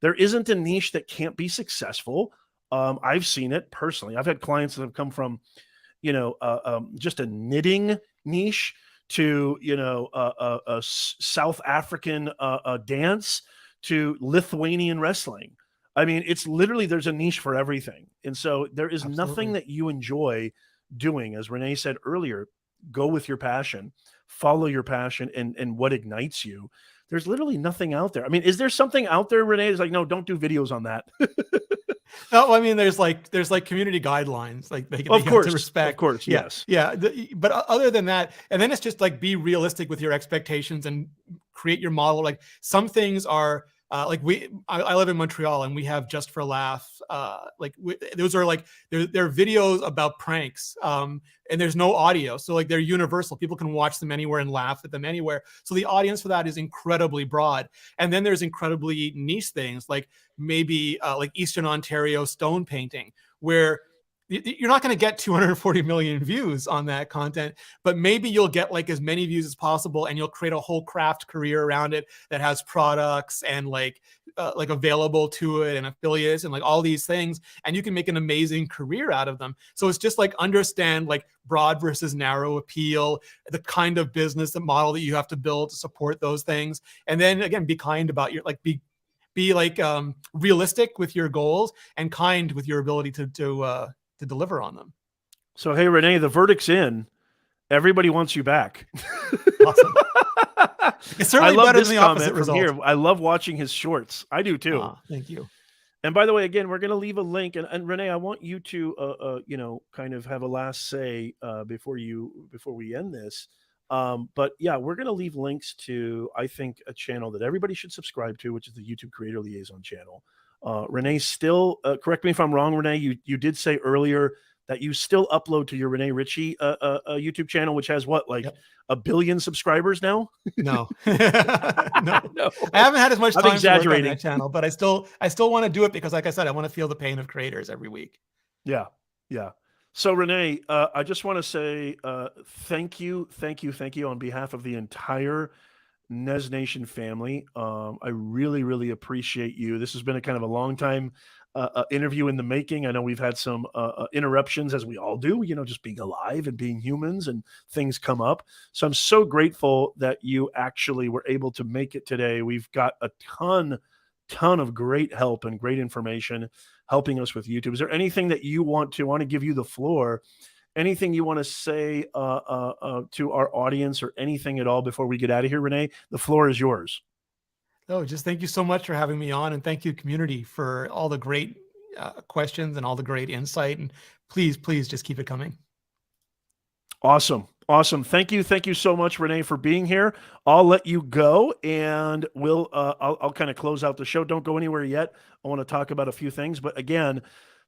There isn't a niche that can't be successful. I've seen it personally. I've had clients that have come from, just a knitting niche to, a South African dance to Lithuanian wrestling. I mean, it's literally, there's a niche for everything. And so there is nothing that you enjoy doing. As Rene said earlier, go with your passion, follow your passion and what ignites you. There's literally nothing out there. I mean, is there something out there, Rene, is like, no, don't do videos on that? No, I mean, there's like community guidelines, like they have to respect. Of course, yes. Yeah. But other than that, and then it's just like, be realistic with your expectations and create your model. Like, some things are, I live in Montreal, and we have Just for Laugh. Those are like, they're videos about pranks, and there's no audio. So like, they're universal. People can watch them anywhere and laugh at them anywhere. So the audience for that is incredibly broad. And then there's incredibly niche things, like maybe like Eastern Ontario stone painting, where you're not going to get 240 million views on that content, but maybe you'll get like as many views as possible, and you'll create a whole craft career around it that has products and like available to it, and affiliates and like all these things, and you can make an amazing career out of them. So it's just like, understand like broad versus narrow appeal, the kind of business, the model that you have to build to support those things. And then again, be kind about your, like, be realistic with your goals, and kind with your ability to deliver on them. So, hey, Rene, the verdict's in. Everybody wants you back. Awesome. It's certainly better than the opposite result. Here. I love watching his shorts. I do too. Thank you. And by the way, again, we're going to leave a link. And Rene, I want you to, kind of have a last say before we end this. But yeah, we're going to leave links to, I think, a channel that everybody should subscribe to, which is the YouTube Creator Liaison channel. Rene still, correct me if I'm wrong, Rene, you did say earlier that you still upload to your Rene Ritchie YouTube channel, which has what, like 1 billion subscribers now? No. No. I haven't had as much time to work on that channel, but I still want to do it, because like I said, I want to feel the pain of creators every week. Yeah. So Rene, I just want to say thank you on behalf of the entire Nez Nation family. I really, really appreciate you. This has been a kind of a long time interview in the making. I know we've had some interruptions, as we all do, just being alive and being humans, and things come up. So I'm so grateful that you actually were able to make it today. We've got a ton of great help and great information helping us with YouTube. Is there anything that you want to give you the floor? Anything you want to say to our audience, or anything at all before we get out of here, Rene? The floor is yours. Oh, just thank you so much for having me on, and thank you, community, for all the great questions and all the great insight. And please just keep it coming. Awesome. Thank you so much, Rene, for being here. I'll let you go, and I'll kind of close out the show. Don't go anywhere yet. I want to talk about a few things, but again,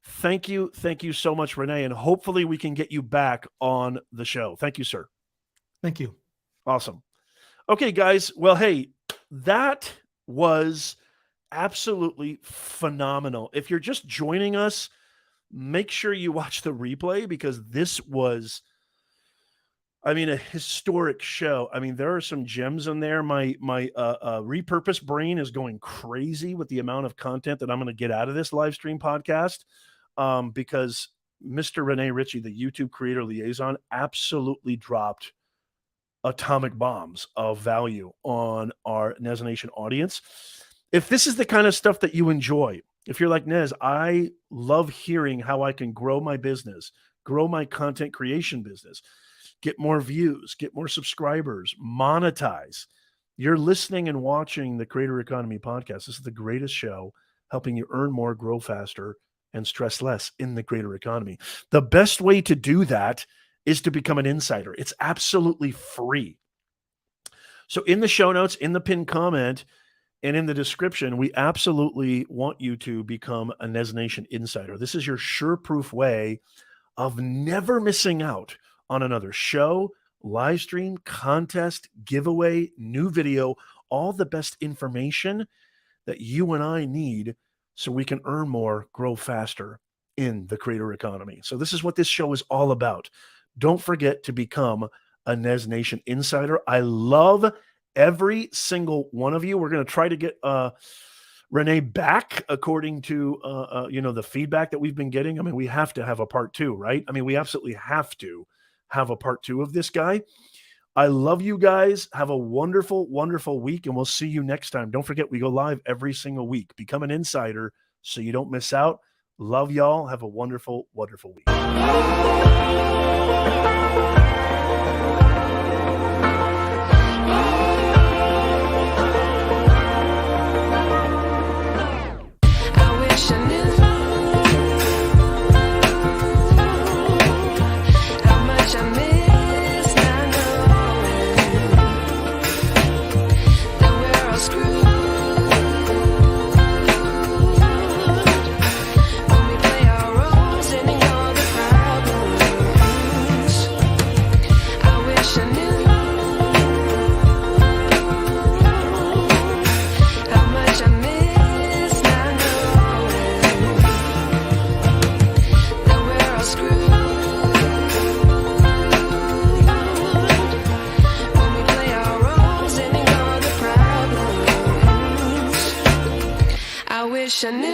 thank you so much, Rene, and hopefully we can get you back on the show. Thank you, sir. Thank you. Awesome. Okay, guys. Well, hey, that was absolutely phenomenal. If you're just joining us, make sure you watch the replay, because this was, a historic show. There are some gems in there. My repurposed brain is going crazy with the amount of content that I'm going to get out of this live stream podcast, because Mr. Rene Ritchie, the YouTube Creator Liaison, absolutely dropped atomic bombs of value on our Nez Nation audience. If this is the kind of stuff that you enjoy, if you're like, Nez, I love hearing how I can grow my business, grow my content creation business, get more views, get more subscribers, monetize. You're listening and watching the Creator Economy podcast. This is the greatest show helping you earn more, grow faster, and stress less in the creator economy. The best way to do that is to become an insider. It's absolutely free. So in the show notes, in the pinned comment, and in the description, we absolutely want you to become a Nez Nation insider. This is your sure-proof way of never missing out on another show, live stream, contest, giveaway, new video, all the best information that you and I need so we can earn more, grow faster in the creator economy. So this is what this show is all about. Don't forget to become a Nez Nation insider. I love every single one of you. We're going to try to get Rene back according to the feedback that we've been getting. I mean, we have to have a part 2, right? I mean, we absolutely have to have a part 2 of this guy. I love you guys. Have a wonderful, wonderful week, and we'll see you next time. Don't forget, we go live every single week. Become an insider so you don't miss out. Love y'all. Have a wonderful, wonderful week. wish I knew.